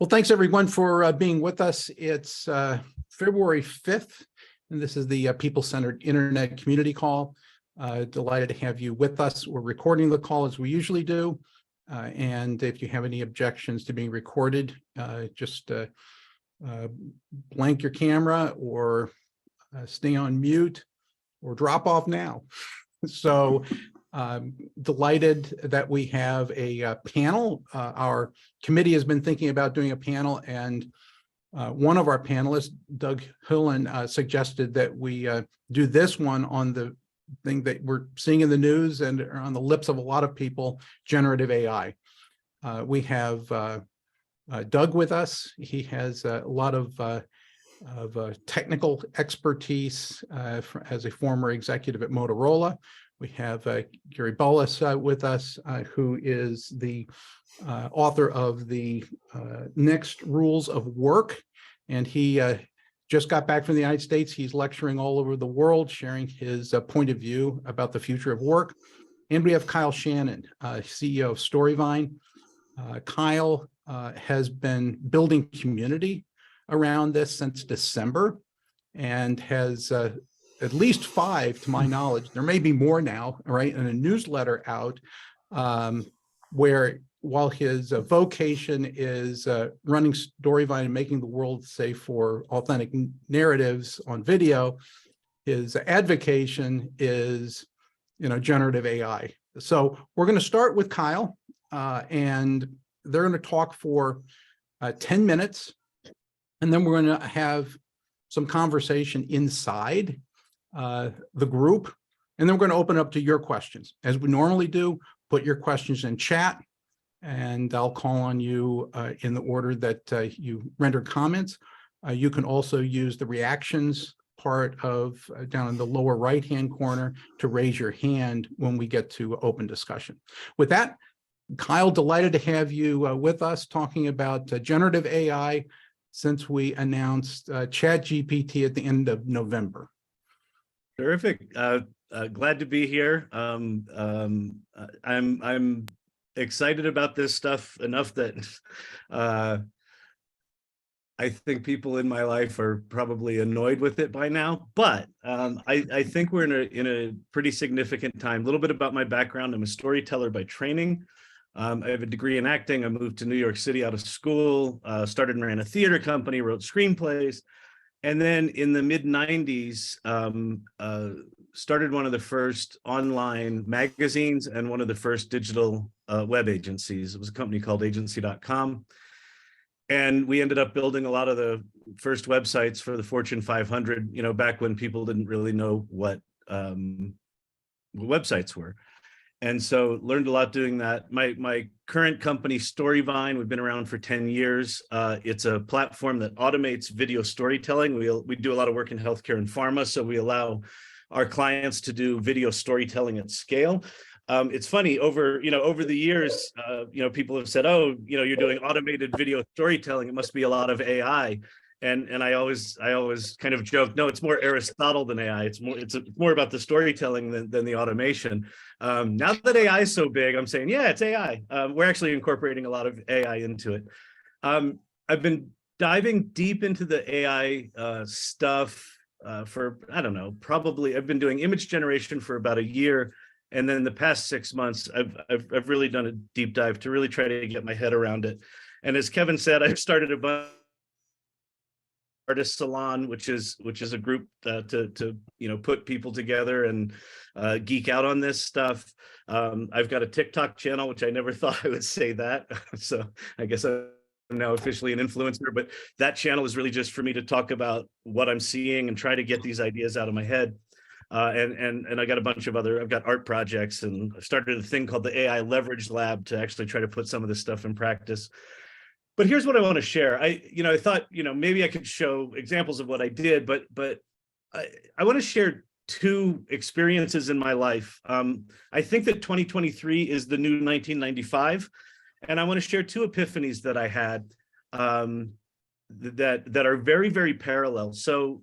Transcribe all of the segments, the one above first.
Well, thanks everyone for being with us. It's February 5th, and this is the People-Centered Internet Community Call. Delighted to have you with us. We're recording the call as we usually do. And if you have any objections to being recorded, just blank your camera or stay on mute or drop off now. So delighted that we have a panel. Our committee has been thinking about doing a panel, and one of our panelists, Doug Hohulin, suggested that we do this one on the thing that we're seeing in the news and on the lips of a lot of people, generative AI. We have Doug with us. He has a lot of technical expertise as a former executive at Motorola. We have Gary Bolles with us, who is the author of the Next Rules of Work, and he just got back from the United States. He's lecturing all over the world, sharing his point of view about the future of work. And we have Kyle Shannon, CEO of Storyvine. Kyle has been building community around this since December and has at least 5, to my knowledge, there may be more now, right, and a newsletter out where, while his vocation is running Storyvine and making the world safe for authentic narratives on video, his advocation is, generative AI. So we're going to start with Kyle, and they're going to talk for 10 minutes, and then we're going to have some conversation inside the group, and then we're going to open up to your questions. As we normally do, put your questions in chat, and I'll call on you in the order that you render comments. You can also use the reactions part of down in the lower right-hand corner to raise your hand when we get to open discussion. With that, Kyle, delighted to have you with us talking about generative AI since we announced ChatGPT at the end of November. Terrific. Glad to be here. I'm excited about this stuff enough that I think people in my life are probably annoyed with it by now. But I think we're in a pretty significant time. A little bit about my background: I'm a storyteller by training. I have a degree in acting. I moved to New York City out of school, started and ran a theater company, wrote screenplays. And then in the mid-90s, started one of the first online magazines and one of the first digital web agencies. It was a company called agency.com. And we ended up building a lot of the first websites for the Fortune 500, back when people didn't really know what websites were. And so learned a lot doing that. My current company, Storyvine, we've been around for 10 years. It's a platform that automates video storytelling. We do a lot of work in healthcare and pharma, so we allow our clients to do video storytelling at scale. It's funny, over the years, people have said, oh, you're doing automated video storytelling, it must be a lot of AI. And I always kind of joke, no, it's more Aristotle than AI. It's more about the storytelling than the automation. Now that AI is so big, I'm saying, yeah, it's AI. We're actually incorporating a lot of AI into it. I've been diving deep into the AI stuff for, I don't know, probably I've been doing image generation for about a year. And then the past 6 months, I've really done a deep dive to really try to get my head around it. And as Kevin said, I've started a bunch Artist Salon, which is a group to put people together and geek out on this stuff. I've got a TikTok channel, which I never thought I would say that. So I guess I'm now officially an influencer, but that channel is really just for me to talk about what I'm seeing and try to get these ideas out of my head. And I got a bunch of I've got art projects, and I've started a thing called the AI Leverage Lab to actually try to put some of this stuff in practice. But here's what I want to share. I thought, maybe I could show examples of what I did, but I want to share 2 experiences in my life. I think that 2023 is the new 1995, and I want to share 2 epiphanies that I had that are very, very parallel. So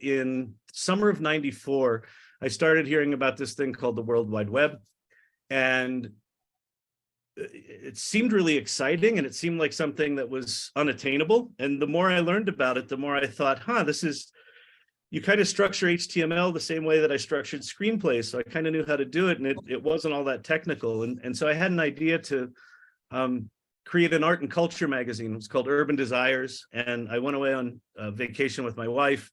in summer of '94, I started hearing about this thing called the World Wide Web, and it seemed really exciting, and it seemed like something that was unattainable. And the more I learned about it, the more I thought, this is, you kind of structure HTML the same way that I structured screenplays. So I kind of knew how to do it, and it wasn't all that technical. And so I had an idea to create an art and culture magazine. It was called Urban Desires. And I went away on vacation with my wife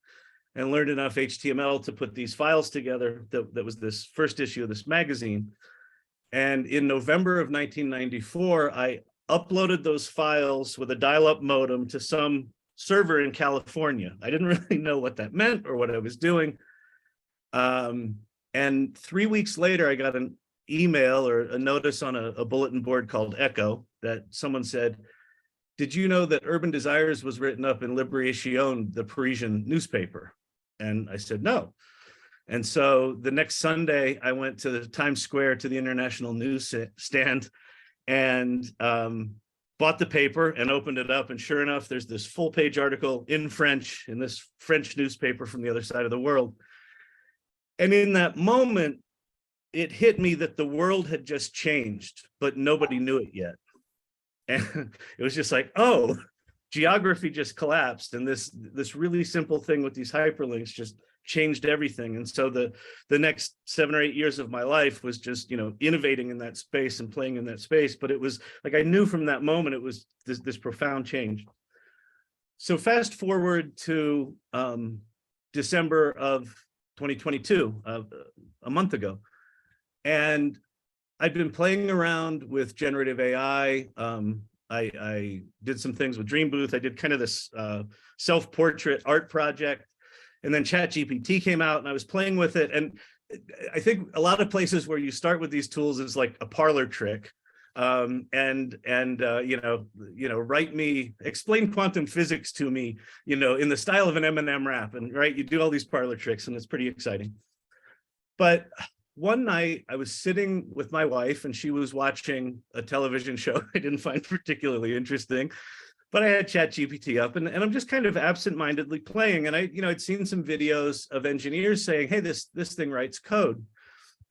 and learned enough HTML to put these files together. That was this first issue of this magazine. And in November of 1994, I uploaded those files with a dial-up modem to some server in California. I didn't really know what that meant or what I was doing. And 3 weeks later, I got an email or a notice on a bulletin board called Echo that someone said, "Did you know that Urban Desires was written up in Libération, the Parisian newspaper?" And I said, no. And so the next Sunday, I went to the Times Square to the International Newsstand and bought the paper and opened it up. And sure enough, there's this full-page article in French in this French newspaper from the other side of the world. And in that moment, it hit me that the world had just changed, but nobody knew it yet. And it was just like, oh, geography just collapsed. And this really simple thing with these hyperlinks just changed everything. And so the next 7 or 8 years of my life was just, innovating in that space and playing in that space. But it was like, I knew from that moment, it was this profound change. So fast forward to December of 2022, a month ago. And I've been playing around with generative AI. I did some things with Dream Booth. I did kind of this self-portrait art project. And then ChatGPT came out and I was playing with it. And I think a lot of places where you start with these tools is like a parlor trick. Explain quantum physics to me, in the style of an Eminem rap. And right, you do all these parlor tricks and it's pretty exciting. But one night I was sitting with my wife and she was watching a television show I didn't find particularly interesting, but I had ChatGPT up and I'm just kind of absentmindedly playing. And I'd seen some videos of engineers saying, hey, this thing writes code.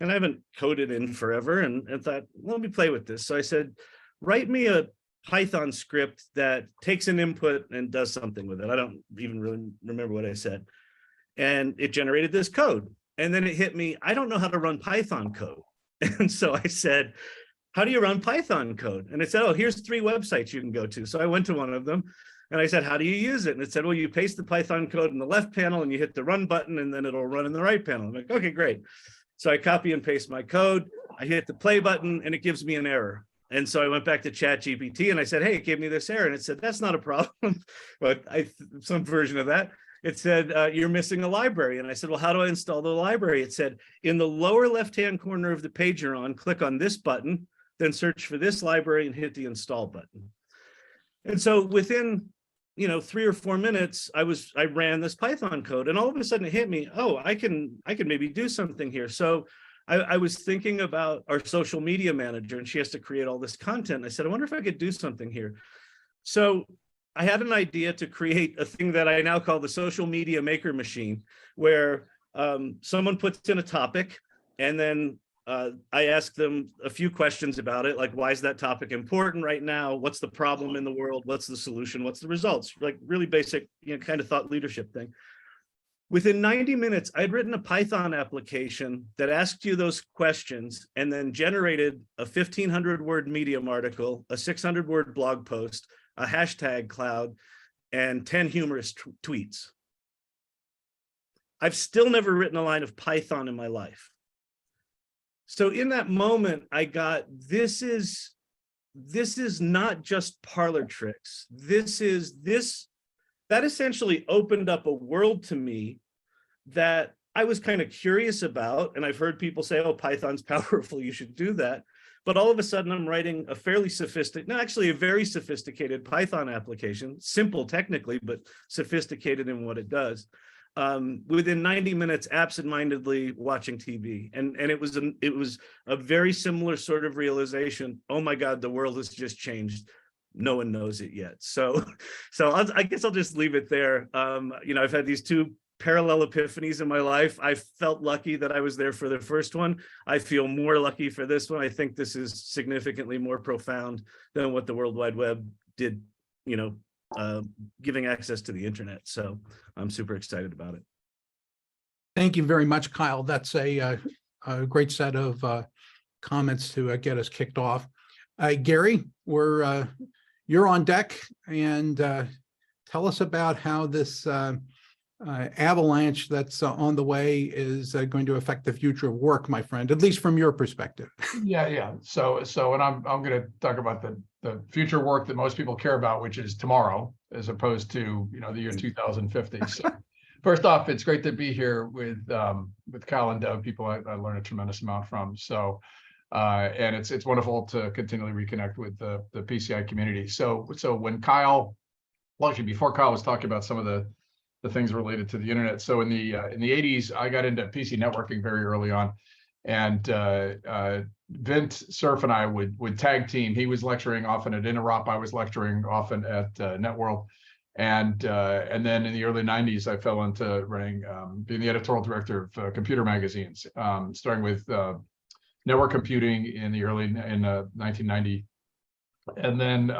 And I haven't coded in forever and thought, let me play with this. So I said, write me a Python script that takes an input and does something with it. I don't even really remember what I said. And it generated this code. And then it hit me, I don't know how to run Python code. And so I said, how do you run Python code? And it said, oh, here's 3 websites you can go to. So I went to one of them and I said, how do you use it? And it said, well, you paste the Python code in the left panel and you hit the run button and then it'll run in the right panel. I'm like, okay, great. So I copy and paste my code. I hit the play button and it gives me an error. And so I went back to ChatGPT and I said, hey, it gave me this error. And it said, that's not a problem, but some version of that. It said, you're missing a library. And I said, well, how do I install the library? It said, in the lower left-hand corner of the page you're on, click on this button, then search for this library and hit the install button. And so within, 3 or 4 minutes, I ran this Python code and all of a sudden it hit me, oh, I can maybe do something here. So I was thinking about our social media manager and she has to create all this content. I said, I wonder if I could do something here. So I had an idea to create a thing that I now call the social media maker machine, where someone puts in a topic and then I ask them a few questions about it, like, why is that topic important right now? What's the problem in the world? What's the solution? What's the results? Like really basic, kind of thought leadership thing. Within 90 minutes, I'd written a Python application that asked you those questions and then generated a 1,500-word Medium article, a 600-word blog post, a hashtag cloud, and 10 humorous tweets. I've still never written a line of Python in my life. So in that moment, I got, this is not just parlor tricks. That essentially opened up a world to me that I was kind of curious about. And I've heard people say, oh, Python's powerful, you should do that. But all of a sudden I'm writing a fairly a very sophisticated Python application, simple technically, but sophisticated in what it does. Within 90 minutes, absentmindedly watching TV. And it was a very similar sort of realization. Oh my God, the world has just changed. No one knows it yet. So I guess I'll just leave it there. I've had these 2 parallel epiphanies in my life. I felt lucky that I was there for the first one. I feel more lucky for this one. I think this is significantly more profound than what the World Wide Web did, giving access to the internet. So I'm super excited about it. Thank you very much, Kyle. That's a great set of comments to get us kicked off. Gary, you're on deck, and tell us about how this avalanche that's on the way is going to affect the future of work, my friend, at least from your perspective. Yeah. So, and I'm going to talk about the future work that most people care about, which is tomorrow, as opposed to the year 2050. So, first off, it's great to be here with Kyle and Doug, people I learned a tremendous amount from. So, and it's wonderful to continually reconnect with the PCI community. So when Kyle, well, actually before Kyle was talking about some of the things related to the internet. So in the 80s, I got into PC networking very early on, and Vint Cerf and I would tag team. He was lecturing often at Interop. I was lecturing often at NetWorld. And then in the early 90s, I fell into running, being the editorial director of computer magazines, starting with network computing in 1990. And then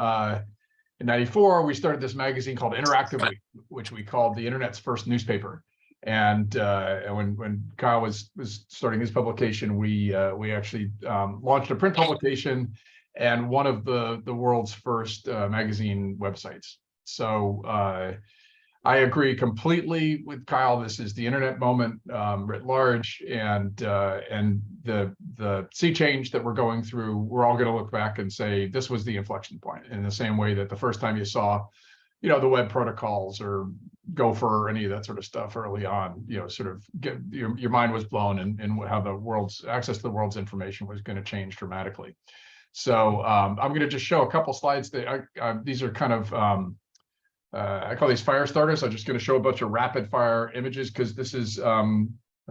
in 94, we started this magazine called Interactively, which we called the internet's first newspaper. And when Kyle was starting his publication, we actually launched a print publication and one of the world's first magazine websites. So I agree completely with Kyle. This is the internet moment writ large, and the sea change that we're going through. We're all going to look back and say this was the inflection point. In the same way that the first time you saw, the web protocols or Gopher or any of that sort of stuff early on, sort of your mind was blown, and how the world's access to the world's information was going to change dramatically. So I'm going to just show a couple slides that these are kind of I call these fire starters. I'm just going to show a bunch of rapid fire images because this is a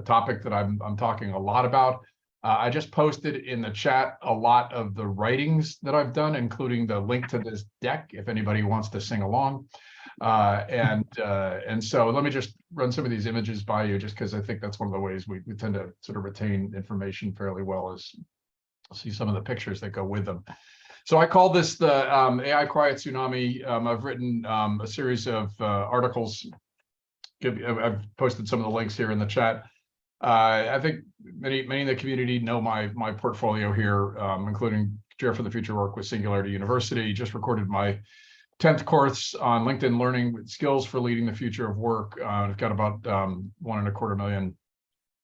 topic that I'm talking a lot about. I just posted in the chat a lot of the writings that I've done, including the link to this deck, if anybody wants to sing along. And so let me just run some of these images by you, just because I think that's one of the ways we tend to sort of retain information fairly well, is see some of the pictures that go with them. So I call this the AI quiet tsunami. I've written a series of articles. I've posted some of the links here in the chat. I think many in the community know my portfolio here, including Chair for the Future Work with Singularity University. Just recorded my 10th course on LinkedIn Learning with skills for leading the future of work. I've got about 1.25 million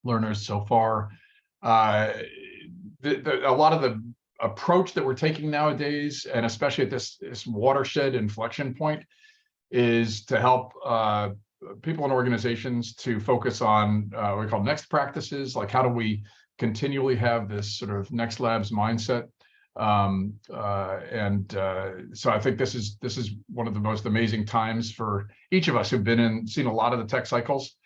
learners so far. A lot of the approach that we're taking nowadays, and especially at this watershed inflection point, is to help people and organizations to focus on what we call next practices, like how do we continually have this sort of next labs mindset. So I think this is one of the most amazing times for each of us who've seen a lot of the tech cycles,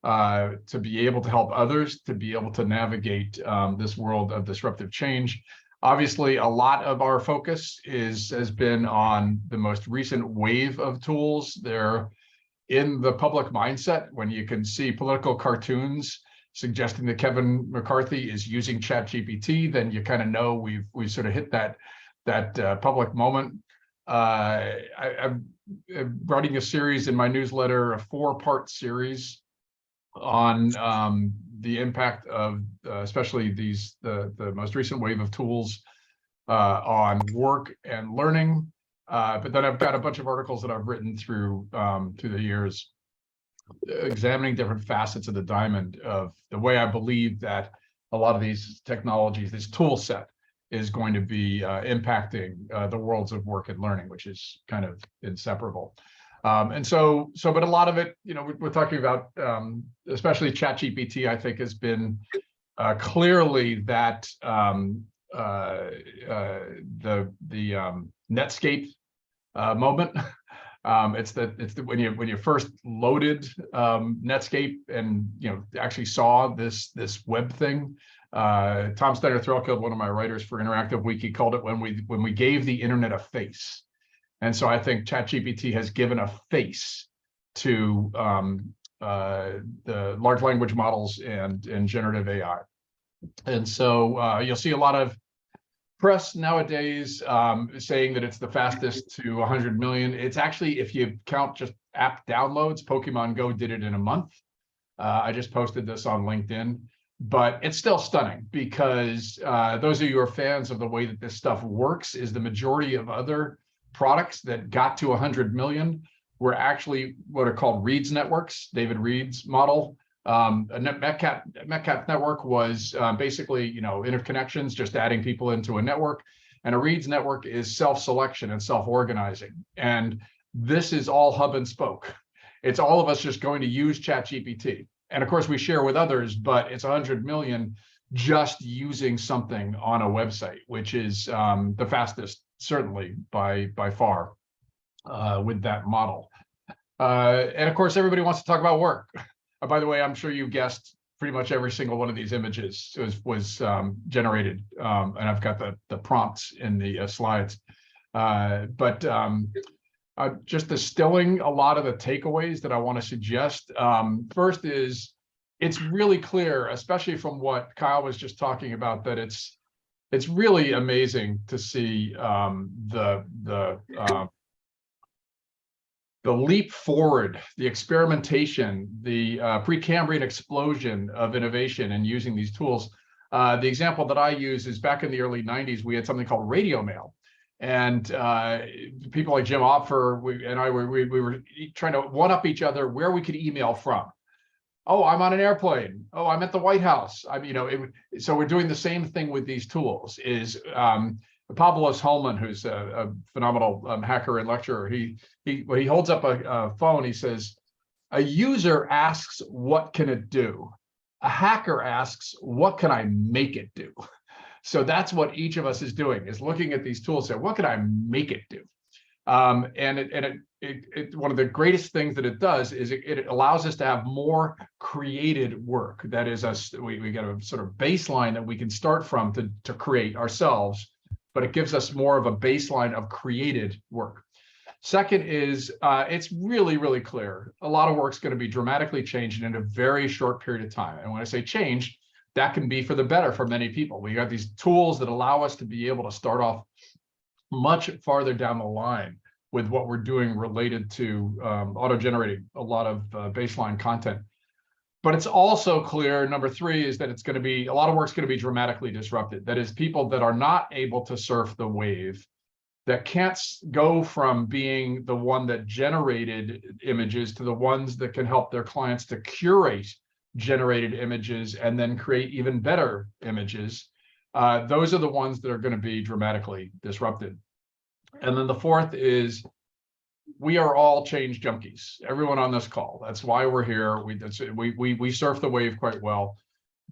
to be able to help others to be able to navigate this world of disruptive change. Obviously, a lot of our focus has been on the most recent wave of tools. They're in the public mindset when you can see political cartoons suggesting that Kevin McCarthy is using ChatGPT, then you kind of know we've sort of hit that public moment. I'm writing a series in my newsletter, a 4-part series on the impact of especially the most recent wave of tools on work and learning. But then I've got a bunch of articles that I've written through the years, examining different facets of the diamond of the way I believe that a lot of these technologies, this tool set, is going to be impacting the worlds of work and learning, which is kind of inseparable. But a lot of it, we're talking about, especially ChatGPT, I think has been clearly that the Netscape moment. It's when you first loaded Netscape and actually saw this web thing. Tom Steiner-Threlkeld, one of my writers for Interactive Wiki, called it when we gave the internet a face. And so I think ChatGPT has given a face to the large language models and generative AI. And so you'll see a lot of press nowadays saying that it's the fastest to 100 million. It's actually, if you count just app downloads, Pokemon Go did it in a month. I just posted this on LinkedIn, but it's still stunning because those of you who are fans of the way that this stuff works is the majority of other products that got to 100 million were actually what are called Reed's networks, David Reed's model. A Metcalf network was basically, interconnections, just adding people into a network. And a Reed's network is self-selection and self-organizing. And this is all hub and spoke. It's all of us just going to use ChatGPT. And of course we share with others, but it's 100 million just using something on a website, which is the fastest, certainly by far with that model. And of course, everybody wants to talk about work. By the way, I'm sure you guessed pretty much every single one of these images was generated, and I've got the prompts in the slides. Just distilling a lot of the takeaways that I want to suggest. First is, it's really clear, especially from what Kyle was just talking about, that it's really amazing to see the leap forward, the experimentation, the Precambrian explosion of innovation and using these tools. The example that I use is back in the early 90s, we had something called radio mail. And people like Jim Opfer we were trying to one-up each other where we could email from. Oh, I'm on an airplane. Oh, I'm at the White House. So we're doing the same thing with these tools. Is Pavlos Hohulin, who's a phenomenal hacker and lecturer, he holds up a phone. He says, a user asks, what can it do? A hacker asks, what can I make it do? So that's what each of us is doing, is looking at these tools and say, what can I make it do? And one of the greatest things that it does is it allows us to have more created work. That is, we get a sort of baseline that we can start from to create ourselves, but it gives us more of a baseline of created work. Second is, it's really, really clear. A lot of work's going to be dramatically changed in a very short period of time. And when I say change, that can be for the better for many people. We got these tools that allow us to be able to start off much farther down the line with what we're doing related to auto-generating a lot of baseline content. But it's also clear, number three, is that a lot of work's going to be dramatically disrupted. That is, people that are not able to surf the wave, that can't go from being the one that generated images to the ones that can help their clients to curate generated images and then create even better images. Those are the ones that are going to be dramatically disrupted. And then the fourth is, we are all change junkies, everyone on this call. That's why we're here. We surf the wave quite well,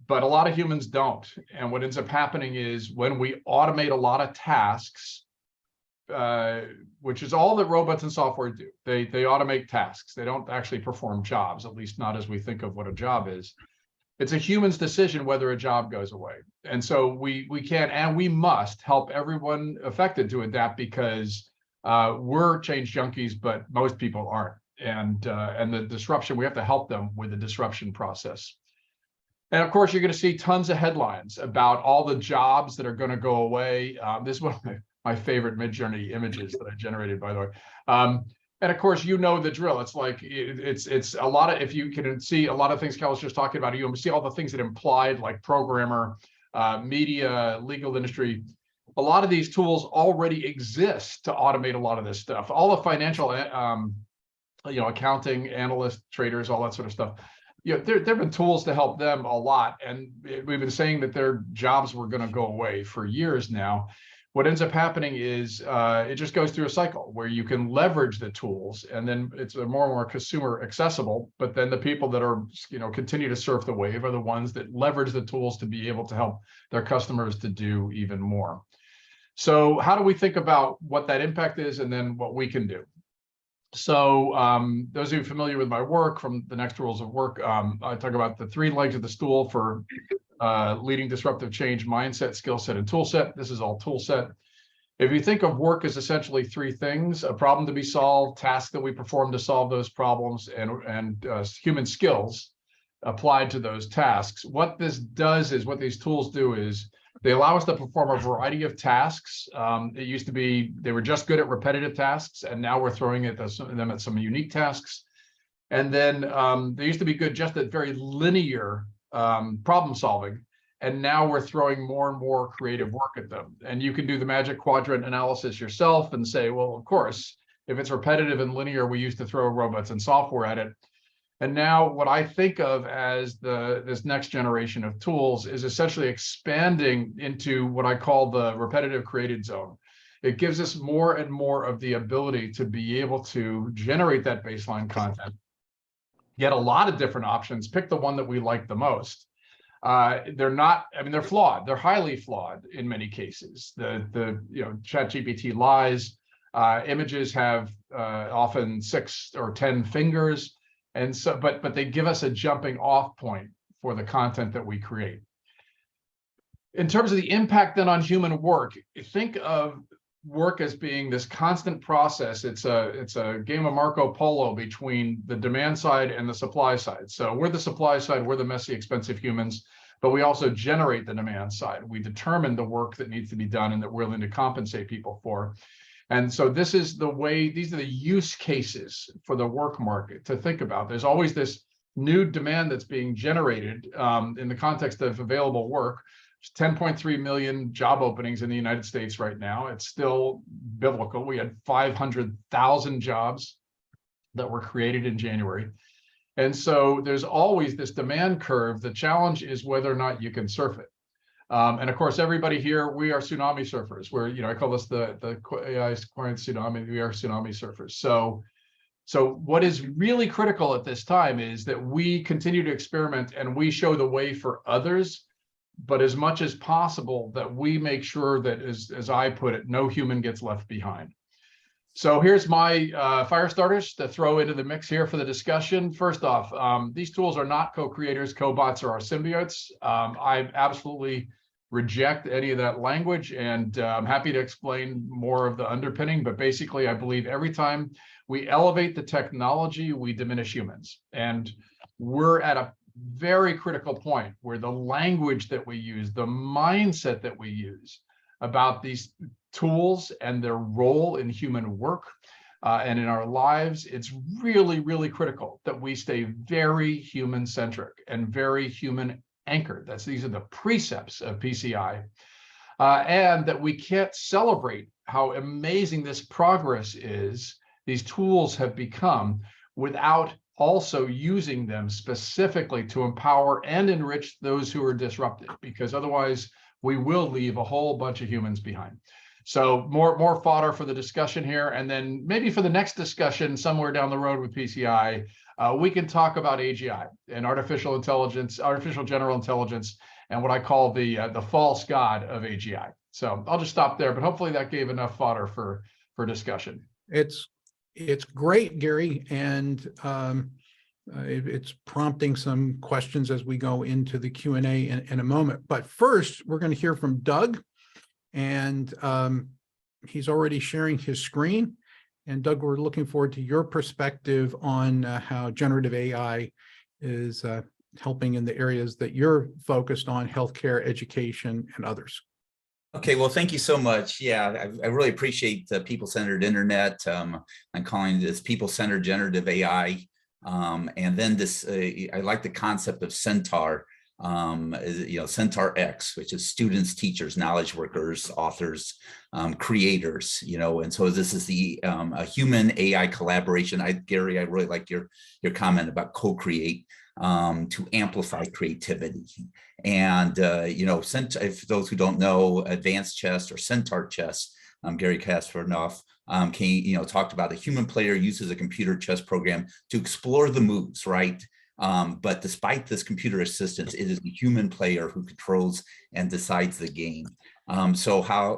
but a lot of humans don't. And what ends up happening is, when we automate a lot of tasks, which is all that robots and software do, they automate tasks. They don't actually perform jobs, at least not as we think of what a job is. It's a human's decision whether a job goes away. And so we can and we must help everyone affected to adapt, because we're change junkies, but most people aren't. And the disruption, we have to help them with the disruption process. And of course, you're going to see tons of headlines about all the jobs that are going to go away. This is one of my favorite Midjourney images that I generated, by the way. And of course, you know the drill. It's like, it's a lot of, if you can see a lot of things Cal was just talking about, you see all the things that implied, like programmer, media, legal industry. A lot of these tools already exist to automate a lot of this stuff. All the financial, accounting, analysts, traders, all that sort of stuff. There have been tools to help them a lot. And we've been saying that their jobs were going to go away for years now. What ends up happening is it just goes through a cycle where you can leverage the tools, and then it's more and more consumer accessible. But then the people that are, continue to surf the wave are the ones that leverage the tools to be able to help their customers to do even more. So how do we think about what that impact is, and then what we can do? So those of you familiar with my work from the Next Rules of Work, I talk about the 3 legs of the stool for leading disruptive change: mindset, skill set, and tool set. This is all tool set. If you think of work as essentially three things: a problem to be solved, tasks that we perform to solve those problems, and human skills applied to those tasks. What this does is, what these tools do is, they allow us to perform a variety of tasks. It used to be they were just good at repetitive tasks, and now we're throwing them at some unique tasks. And then they used to be good just at very linear problem solving, and now we're throwing more and more creative work at them. And you can do the magic quadrant analysis yourself and say, well, of course, if it's repetitive and linear, we used to throw robots and software at it. And now what I think of as this next generation of tools is essentially expanding into what I call the repetitive created zone. It gives us more and more of the ability to be able to generate that baseline content, get a lot of different options, pick the one that we like the most. They're not, I mean, they're flawed. They're highly flawed in many cases. ChatGPT lies. Images have often 6 or 10 fingers. And so, but they give us a jumping off point for the content that we create. In terms of the impact then on human work, think of work as being this constant process. It's a game of Marco Polo between the demand side and the supply side. So we're the supply side, we're the messy, expensive humans, but we also generate the demand side. We determine the work that needs to be done and that we're willing to compensate people for. And so this is the way, these are the use cases for the work market to think about. There's always this new demand that's being generated in the context of available work. There's 10.3 million job openings in the United States right now. It's still biblical. We had 500,000 jobs that were created in January. And so there's always this demand curve. The challenge is whether or not you can surf it. And of course, everybody here, we are tsunami surfers. We're, I call this the AI client tsunami. We are tsunami surfers. So what is really critical at this time is that we continue to experiment and we show the way for others, but as much as possible that we make sure that, as I put it, no human gets left behind. So here's my fire starters to throw into the mix here for the discussion. First off, these tools are not co-creators, cobots, or our symbiotes. I absolutely reject any of that language, and I'm happy to explain more of the underpinning, but basically I believe every time we elevate the technology, we diminish humans. And we're at a very critical point where the language that we use, the mindset that we use about these tools and their role in human work and in our lives, it's really, really critical that we stay very human-centric and very human anchored. These are the precepts of PCI, and that we can't celebrate how amazing this progress is, these tools have become, without also using them specifically to empower and enrich those who are disrupted, because otherwise we will leave a whole bunch of humans behind. So more fodder for the discussion here, and then maybe for the next discussion somewhere down the road with PCI, we can talk about AGI and artificial intelligence, artificial general intelligence, and what I call the false god of AGI. So I'll just stop there, but hopefully that gave enough fodder for discussion. It's great, Gary, and it's prompting some questions as we go into the Q&A in a moment. But first, we're going to hear from Doug, and he's already sharing his screen. And Doug, we're looking forward to your perspective on how generative AI is helping in the areas that you're focused on: healthcare, education, and others. Okay, well, thank you so much. Yeah, I really appreciate the people-centered internet. I'm calling this people-centered generative AI. And then this, I like the concept of Centaur, Centaur X, which is students, teachers, knowledge workers, authors, creators, and so this is the a human AI collaboration. Gary, I really like your comment about co-create to amplify creativity. And, if those who don't know, advanced chess or Centaur chess, Gary Kasparov talked about a human player uses a computer chess program to explore the moves, right? But despite this computer assistance, it is the human player who controls and decides the game. So how,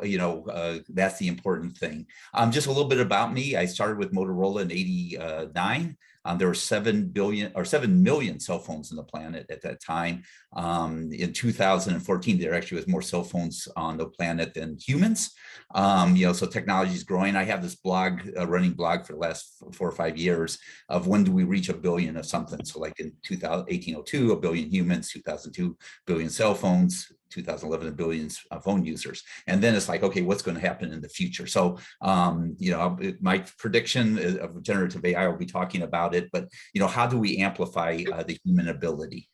that's the important thing. Just a little bit about me. I started with Motorola in '89. There were 7 million cell phones on the planet at that time. In 2014, there actually was more cell phones on the planet than humans. So technology is growing. I have this blog, running blog for the last 4 or 5 years of when do we reach a billion of something. So like in 1802, a billion humans, 2002, billion cell phones, 2011, a billion phone users. And then it's like, okay, what's going to happen in the future? So, my prediction of generative AI, will be talking about it, but, how do we amplify the human ability?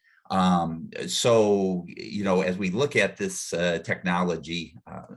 So, as we look at this technology,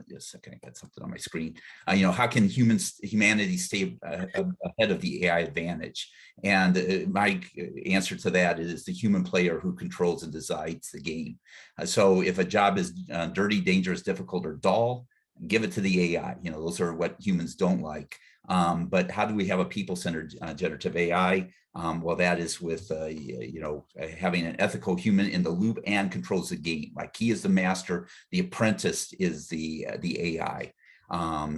just a second, I got something on my screen. How can humanity stay ahead of the AI advantage? And my answer to that is the human player who controls and decides the game. So if a job is dirty, dangerous, difficult, or dull, give it to the AI. Those are what humans don't like. But how do we have a people-centered generative AI? Well, that is with having an ethical human in the loop and controls the game. Like he is the master, the apprentice is the AI.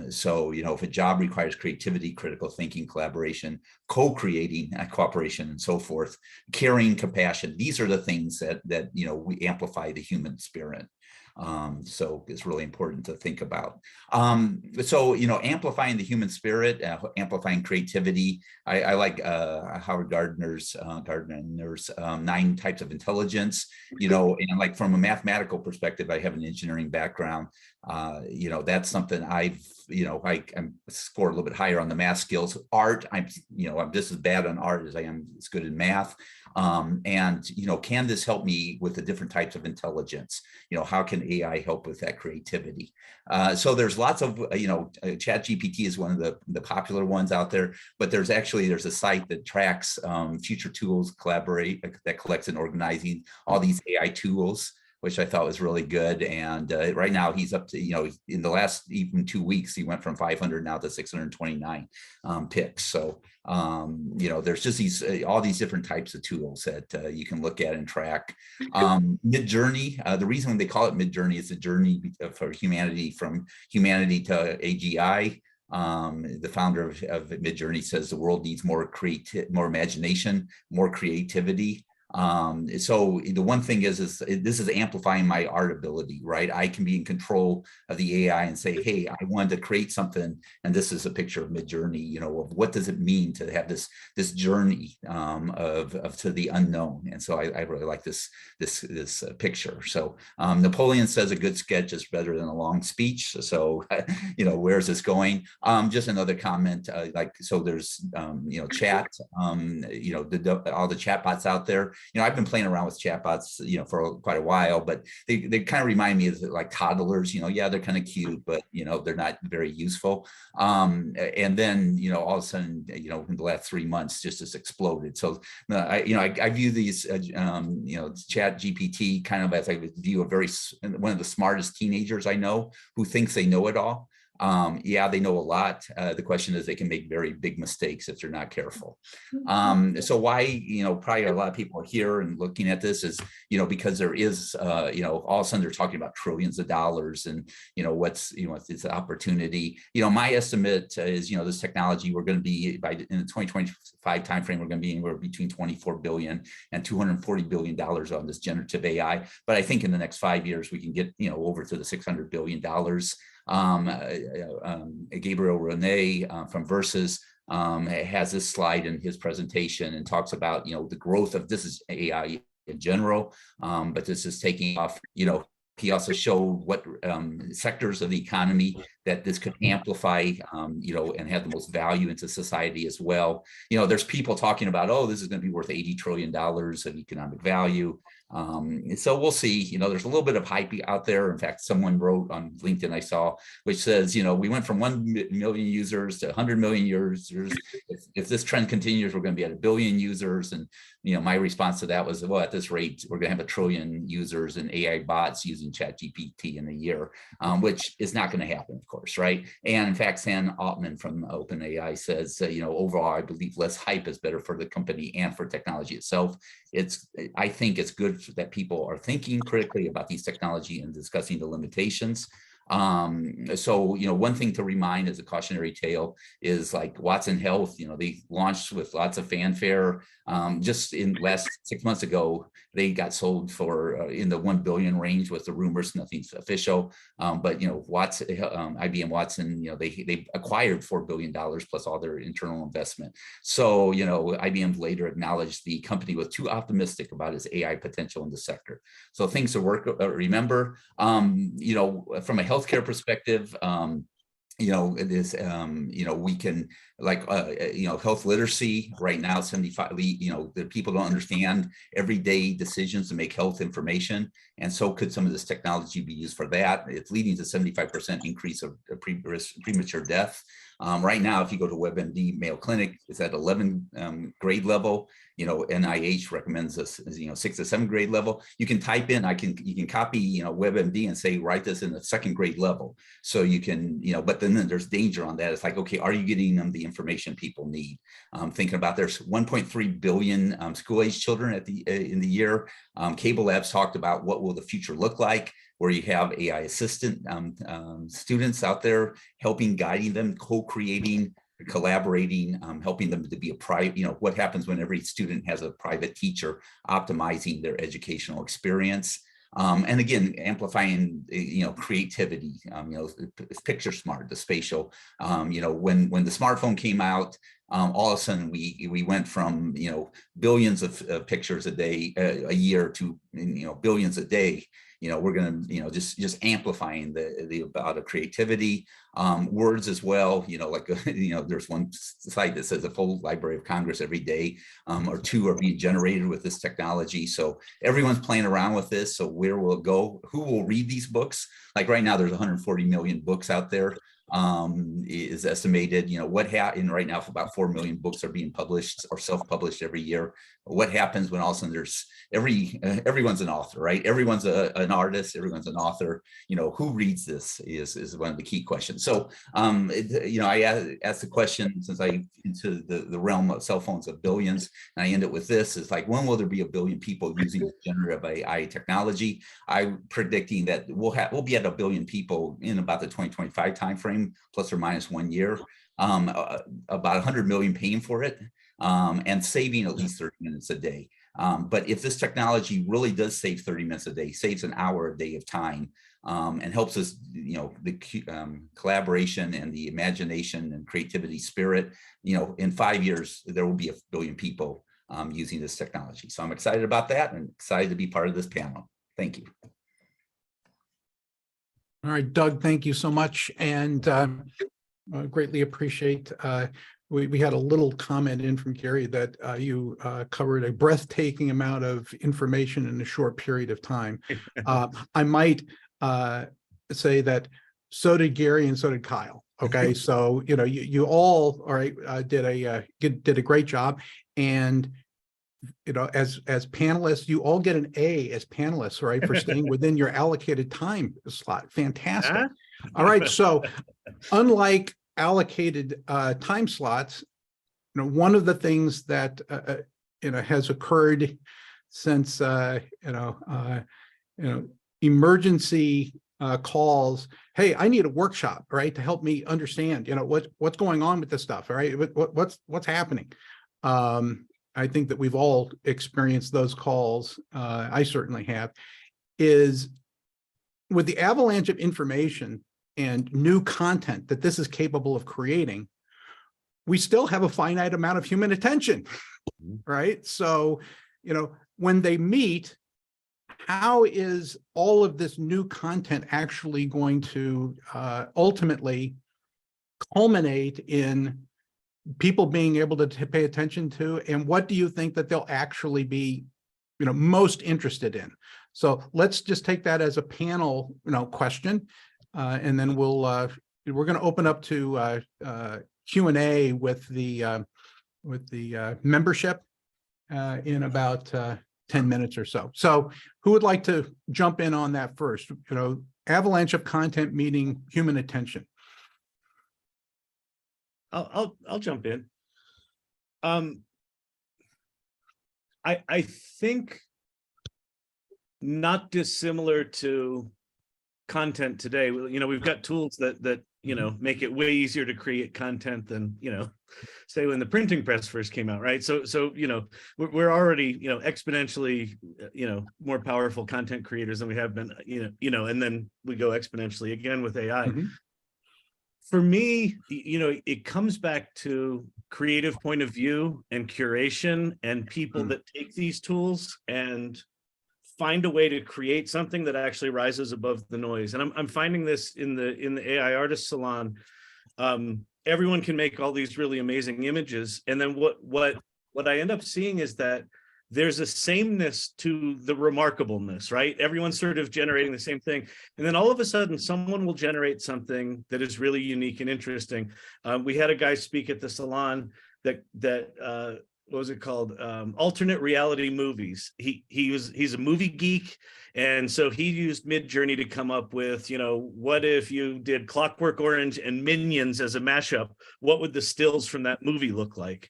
So, if a job requires creativity, critical thinking, collaboration, co-creating, cooperation, and so forth, caring, compassion, these are the things that we amplify the human spirit. So it's really important to think about. So, amplifying the human spirit, amplifying creativity. I like Howard Gardner's 9 types of intelligence, and like from a mathematical perspective, I have an engineering background. That's something I score a little bit higher on the math skills. Art, I'm just as bad on art as I am as good in math. And can this help me with the different types of intelligence? How can AI help with that creativity? So there's lots of, ChatGPT is one of the popular ones out there, but there's a site that tracks future tools, that collects and organizing all these AI tools, which I thought was really good. And right now he's up to, in the last even 2 weeks, he went from 500 now to 629 picks. So, there's just all these different types of tools that you can look at and track. Midjourney, the reason they call it Midjourney is a journey for humanity, from humanity to AGI. The founder of Midjourney says the world needs more imagination, more creativity. So the one thing is this is amplifying my art ability, right? I can be in control of the AI and say, hey, I wanted to create something, and this is a picture of Midjourney, of what does it mean to have this journey of to the unknown. And so I really like this picture. So Napoleon says a good sketch is better than a long speech. So where's this going? Just another comment, so there's chat, all the chatbots out there. I've been playing around with chatbots, for quite a while, but they kind of remind me of like toddlers. Yeah, they're kind of cute, but they're not very useful. And then all of a sudden, in the last 3 months, just this exploded. So I view these ChatGPT kind of as I would view one of the smartest teenagers I know, who thinks they know it all. Yeah, they know a lot. The question is they can make very big mistakes if they're not careful. So why, probably a lot of people are here and looking at this is, because there is, all of a sudden they're talking about trillions of dollars and, what's the opportunity. My estimate is, this technology, we're going to be in the 2025 timeframe, we're going to be anywhere between 24 billion and $240 billion on this generative AI. But I think in the next 5 years, we can get, over to the $600 billion. Gabriel Rene from Versus has this slide in his presentation and talks about, the growth of this is AI in general, but this is taking off, he also showed what sectors of the economy that this could amplify, and have the most value into society as well. There's people talking about, oh, this is going to be worth $80 trillion of economic value. So we'll see. There's a little bit of hype out there. In fact, someone wrote on LinkedIn, I saw, which says, we went from 1 million users to 100 million users. If this trend continues, we're going to be at 1 billion users. And my response to that was, well, at this rate, we're going to have 1 trillion users and AI bots using ChatGPT in a year, which is not going to happen, of course, right? And in fact, Sam Altman from OpenAI says, overall, I believe less hype is better for the company and for technology itself. I think it's good that people are thinking critically about these technology and discussing the limitations. So, one thing to remind as a cautionary tale is like Watson Health, they launched with lots of fanfare. Just in last 6 months ago, they got sold for in the 1 billion range with the rumors, nothing's official. But, Watson, IBM Watson, they acquired $4 billion plus all their internal investment. So, IBM later acknowledged the company was too optimistic about its AI potential in the sector. So things to remember, from a healthcare perspective, it is, we can health literacy right now, 75, the people don't understand everyday decisions to make health information. And so could some of this technology be used for that? It's leading to 75% increase of premature death. Right now, if you go to WebMD Mayo Clinic, it's at 11 grade level. NIH recommends us, 6 to 7 grade level. You can type in, you can copy, WebMD and say, write this in the 2nd grade level. So you can, but then there's danger on that. It's like, okay, are you getting them the information people need? Thinking about there's 1.3 billion school-age children in the year. Cable Labs talked about what will the future look like, where you have AI assistant students out there helping, guiding them, co-creating, collaborating, helping them to be a private, what happens when every student has a private teacher optimizing their educational experience. And again, amplifying, creativity, picture smart, the spatial, when the smartphone came out, all of a sudden we went from, billions of pictures a day, a year to, billions a day. We're going to, just amplifying the about of creativity, words as well. There's one site that says a full Library of Congress every day, or 2 are being generated with this technology. So everyone's playing around with this. So where will it go? Who will read these books? Like right now, there's 140 million books out there. Is estimated, and right now about 4 million books are being published or self-published every year. What happens when all of a sudden there's everyone's an author, right? Everyone's an artist, everyone's an author. Who reads this is one of the key questions. So, I asked the question, since I into the realm of cell phones of billions, and I end it with this, is like, when will there be 1 billion people using generative AI technology? I'm predicting that we'll be at 1 billion people in about the 2025 timeframe, plus or minus 1 year, about 100 million paying for it, and saving at least 30 minutes a day. But if this technology really does save 30 minutes a day, saves an hour a day of time, and helps us, the collaboration and the imagination and creativity spirit, in 5 years, there will be 1 billion people using this technology. So I'm excited about that and excited to be part of this panel. Thank you. All right, Doug, thank you so much. And greatly appreciate, we had a little comment in from Gary that you covered a breathtaking amount of information in a short period of time. I might say that so did Gary and so did Kyle. Okay, so you all, all right, did a great job, and as panelists, you all get an A as panelists, right, for staying within your allocated time slot. Fantastic. All right, so unlike allocated time slots, one of the things that has occurred since emergency calls, hey, I need a workshop, right, to help me understand what's going on with this stuff, all right, what's happening. I think that we've all experienced those calls. I certainly have. Is with the avalanche of information and new content that this is capable of creating, we still have a finite amount of human attention, right? So, when they meet, how is all of this new content actually going to ultimately culminate in people being able to pay attention to, and what do you think that they'll actually be, most interested in? So let's just take that as a panel, question, and then we're going to open up to Q&A with the membership in about 10 minutes or so. So who would like to jump in on that first? Avalanche of content meeting human attention. I'll jump in. I think not dissimilar to content today. We've got tools that make it way easier to create content than, say when the printing press first came out, right? So we're already, exponentially, more powerful content creators than we have been, and then we go exponentially again with AI. Mhm. For me, it comes back to creative point of view and curation and people that take these tools and find a way to create something that actually rises above the noise. And I'm finding this in the AI artist salon. Everyone can make all these really amazing images, and then what I end up seeing is that there's a sameness to the remarkableness, right? Everyone's sort of generating the same thing, and then all of a sudden someone will generate something that is really unique and interesting. We had a guy speak at the salon that what was it called? Alternate reality movies. He's a movie geek, and so he used Midjourney to come up with, what if you did Clockwork Orange and Minions as a mashup? What would the stills from that movie look like?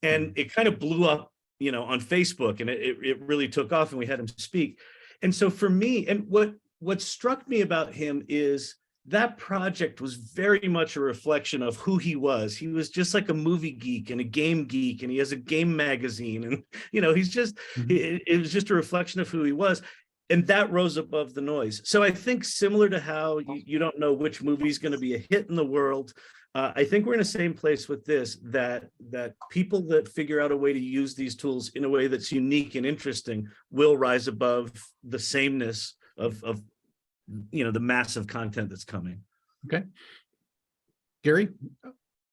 And it kind of blew up, on Facebook, and it really took off, and we had him speak. And so for me, and what struck me about him is that project was very much a reflection of who he was. He was just like a movie geek and a game geek, and he has a game magazine, and he's just it was just a reflection of who he was, and that rose above the noise. So I think similar to how you don't know which movie is going to be a hit in the world, I think we're in the same place with this, that people that figure out a way to use these tools in a way that's unique and interesting will rise above the sameness of the massive content that's coming. Okay. Gary?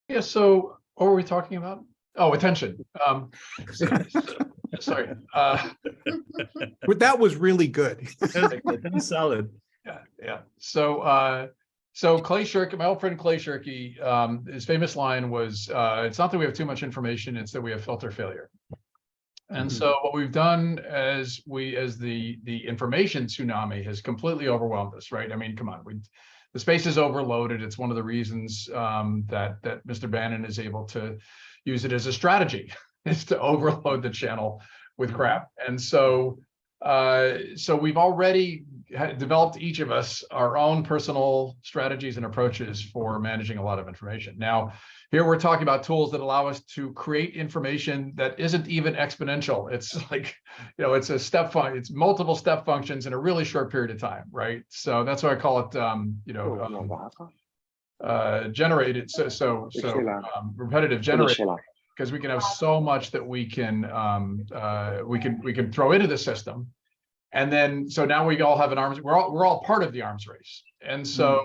Yeah, so what were we talking about? Oh, attention. Sorry. But that was really good. That was solid. Yeah. So Clay Shirky, my old friend Clay Shirky, his famous line was, it's not that we have too much information, it's that we have filter failure. And so what we've done as the information tsunami has completely overwhelmed us, right? I mean, come on, the space is overloaded. It's one of the reasons that Mr. Bannon is able to use it as a strategy, is to overload the channel with crap. And so we've already developed, each of us, our own personal strategies and approaches for managing a lot of information. Now, here we're talking about tools that allow us to create information that isn't even exponential. It's like, it's a step function, it's multiple step functions in a really short period of time, right? So that's why I call it, generated, repetitive generated, because we can have so much that we can throw into the system. And then, so now we all have we're all part of the arms race. And so,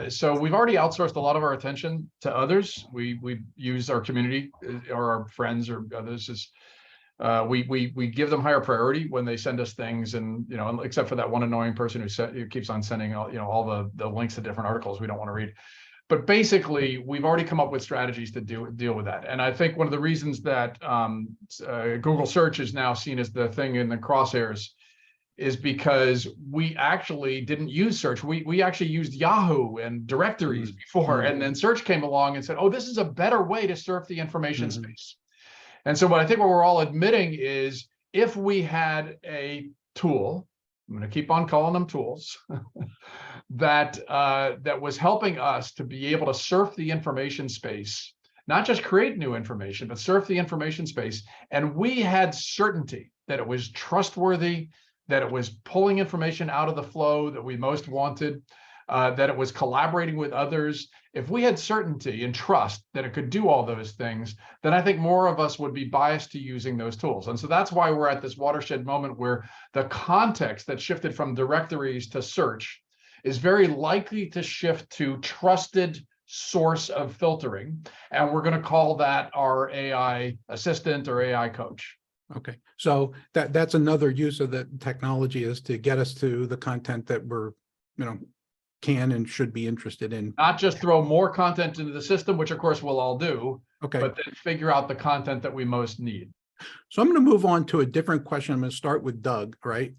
so we've already outsourced a lot of our attention to others. We use our community or our friends or others as, we give them higher priority when they send us things, and, except for that one annoying person who keeps on sending all the links to different articles we don't want to read. But basically, we've already come up with strategies to deal with that. And I think one of the reasons that Google search is now seen as the thing in the crosshairs is because we actually didn't use search. We actually used Yahoo and directories before, and then search came along and said, oh, this is a better way to surf the information space. And so what we're all admitting is, if we had a tool, I'm going to keep on calling them tools, that was helping us to be able to surf the information space, not just create new information, but surf the information space, and we had certainty that it was trustworthy, that it was pulling information out of the flow that we most wanted, that it was collaborating with others. If we had certainty and trust that it could do all those things, then I think more of us would be biased to using those tools. And so that's why we're at this watershed moment where the context that shifted from directories to search is very likely to shift to trusted source of filtering. And we're going to call that our AI assistant or AI coach. Okay, so that's another use of the technology, is to get us to the content that we're, can and should be interested in. Not just throw more content into the system, which of course we'll all do, okay, but then figure out the content that we most need. So I'm going to move on to a different question. I'm going to start with Doug, right?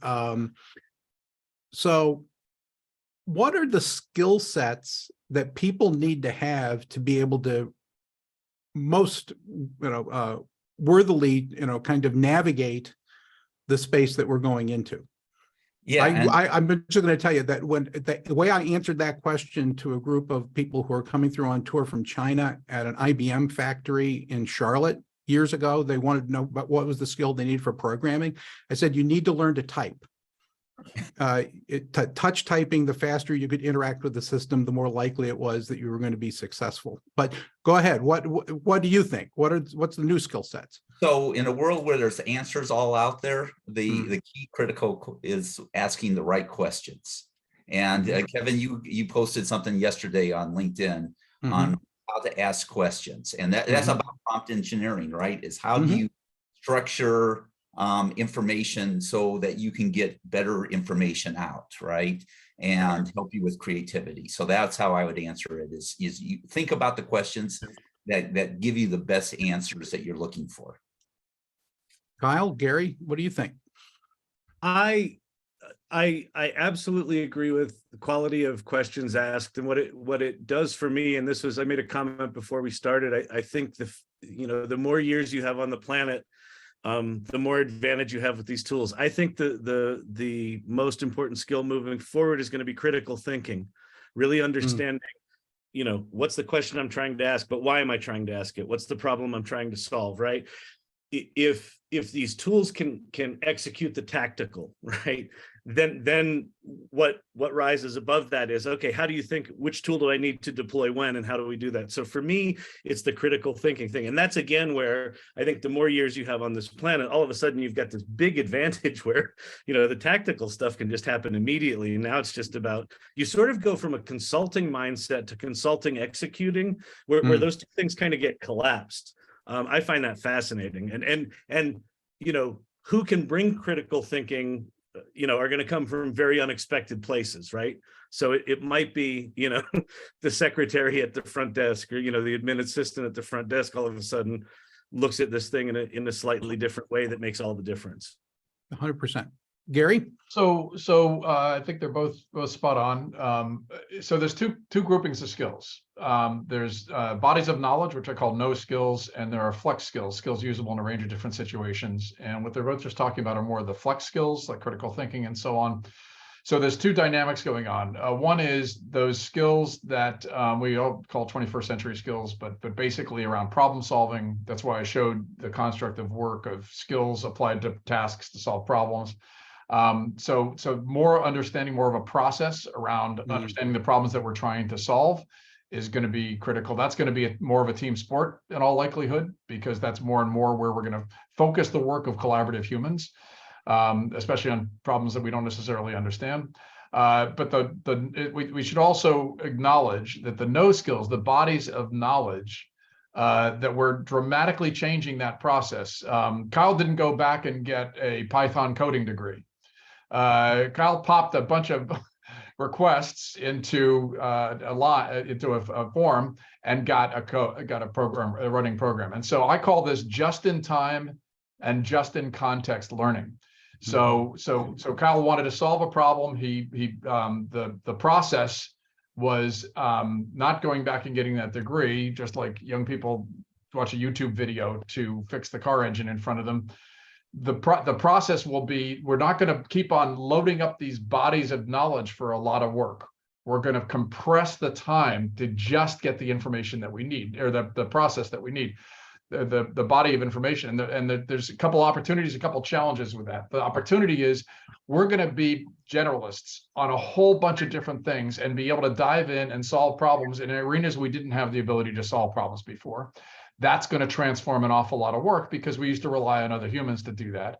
So what are the skill sets that people need to have to be able to most, worthily, kind of navigate the space that we're going into? Yeah, and I'm just going to tell you that when the way I answered that question to a group of people who are coming through on tour from China at an IBM factory in Charlotte years ago, they wanted to know about what was the skill they need for programming. I said, you need to learn to type. Touch typing, the faster you could interact with the system, the more likely it was that you were going to be successful. But go ahead. What do you think? What's the new skill sets? so in a world where there's answers all out there, the key critical is asking the right questions. And Kevin, you posted something yesterday on LinkedIn on how to ask questions, and that's about prompt engineering, right? Is how do you structure information so that you can get better information out, right? And help you with creativity. So that's how I would answer it, is you think about the questions that give you the best answers that you're looking for. Kyle, Gary, what do you think? I absolutely agree with the quality of questions asked and what it does for me. And I made a comment before we started. I think the more years you have on the planet, the more advantage you have with these tools. I think the most important skill moving forward is going to be critical thinking, really understanding, what's the question I'm trying to ask, but why am I trying to ask it? What's the problem I'm trying to solve, right? If these tools can execute the tactical, right, then what rises above that is, okay, how do you think, which tool do I need to deploy when, and how do we do that? So for me, it's the critical thinking thing. And that's again where I think the more years you have on this planet, all of a sudden you've got this big advantage where, the tactical stuff can just happen immediately. And now it's just about, you sort of go from a consulting mindset to consulting executing, where those two things kind of get collapsed. I find that fascinating, and who can bring critical thinking, are going to come from very unexpected places, right? So it might be, the secretary at the front desk, or the admin assistant at the front desk all of a sudden looks at this thing in a slightly different way that makes all the difference. 100%. Gary? So I think they're both spot on. So there's two groupings of skills. There's bodies of knowledge, which I call no skills, and there are flex skills usable in a range of different situations. And what they're both just talking about are more of the flex skills, like critical thinking and so on. So there's two dynamics going on. One is those skills that we all call 21st century skills, but basically around problem solving. That's why I showed the construct of work of skills applied to tasks to solve problems. So more understanding, more of a process around understanding the problems that we're trying to solve is going to be critical. That's going to be more of a team sport in all likelihood, because that's more and more where we're going to focus the work of collaborative humans, especially on problems that we don't necessarily understand. But we should also acknowledge that the no skills, the bodies of knowledge, that we're dramatically changing that process. Kyle didn't go back and get a Python coding degree. Kyle popped a bunch of requests into a form and got a running program. And so I call this just in time and just in context learning. So Kyle wanted to solve a problem. The process was not going back and getting that degree, just like young people watch a YouTube video to fix the car engine in front of them. The process will be, we're not going to keep on loading up these bodies of knowledge for a lot of work. We're going to compress the time to just get the information that we need, or the process that we need, the body of information. And there's a couple opportunities, a couple challenges with that. The opportunity is we're going to be generalists on a whole bunch of different things and be able to dive in and solve problems in arenas we didn't have the ability to solve problems before. That's going to transform an awful lot of work, because we used to rely on other humans to do that.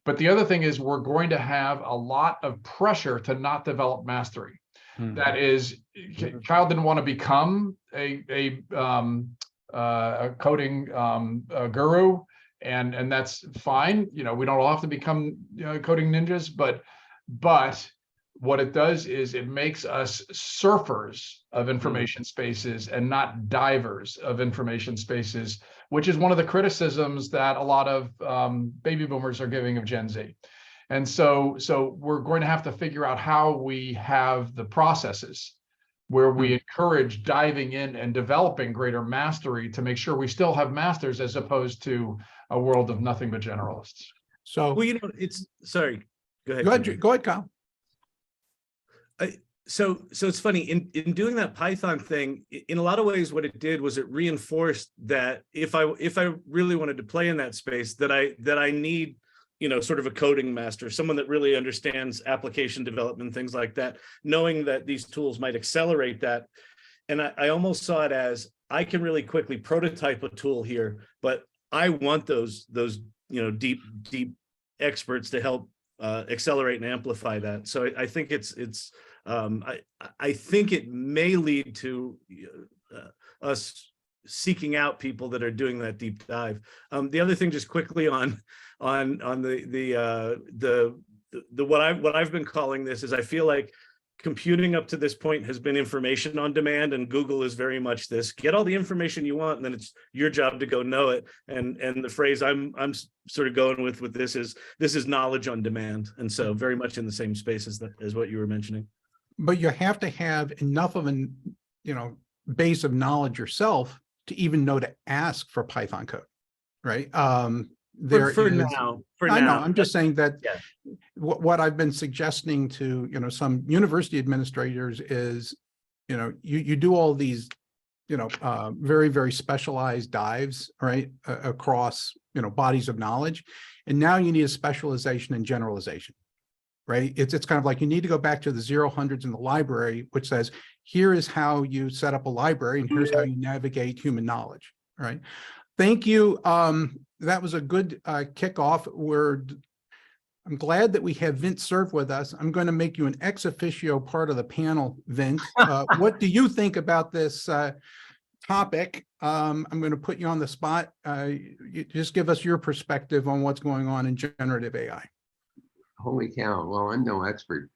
But the other thing is, we're going to have a lot of pressure to not develop mastery. That is, Kyle didn't want to become a coding guru, and that's fine. We don't all have to become coding ninjas, but what it does is it makes us surfers of information spaces and not divers of information spaces, which is one of the criticisms that a lot of baby boomers are giving of Gen Z. And so we're going to have to figure out how we have the processes where we encourage diving in and developing greater mastery to make sure we still have masters, as opposed to a world of nothing but generalists. So, well, sorry, go ahead. Go ahead, Kyle. So it's funny in doing that Python thing, in a lot of ways, what it did was it reinforced that if I really wanted to play in that space, that I need, sort of a coding master, someone that really understands application development, things like that, knowing that these tools might accelerate that. And I almost saw it as, I can really quickly prototype a tool here, but I want those deep experts to help accelerate and amplify that. So I think I think it may lead to us seeking out people that are doing that deep dive. The other thing, just quickly on the what I've been calling this is, I feel like computing up to this point has been information on demand, and Google is very much this: get all the information you want, and then it's your job to go know it. And the phrase I'm sort of going with this is knowledge on demand, and so very much in the same space as what you were mentioning. But you have to have enough of an base of knowledge yourself to even know to ask for Python code, right? For now, I'm just saying that yeah. What I've been suggesting to some university administrators is, you do all these very, very specialized dives, right, across bodies of knowledge, and now you need a specialization and generalization, right? It's kind of like you need to go back to the 0-hundreds in the library, which says, here is how you set up a library and here's how you navigate human knowledge, right? Thank you. That was a good kickoff. I'm glad that we have Vint Cerf with us. I'm going to make you an ex officio part of the panel, Vint. What do you think about this topic? I'm going to put you on the spot. You just give us your perspective on what's going on in generative AI. Holy cow. Well, I'm no expert.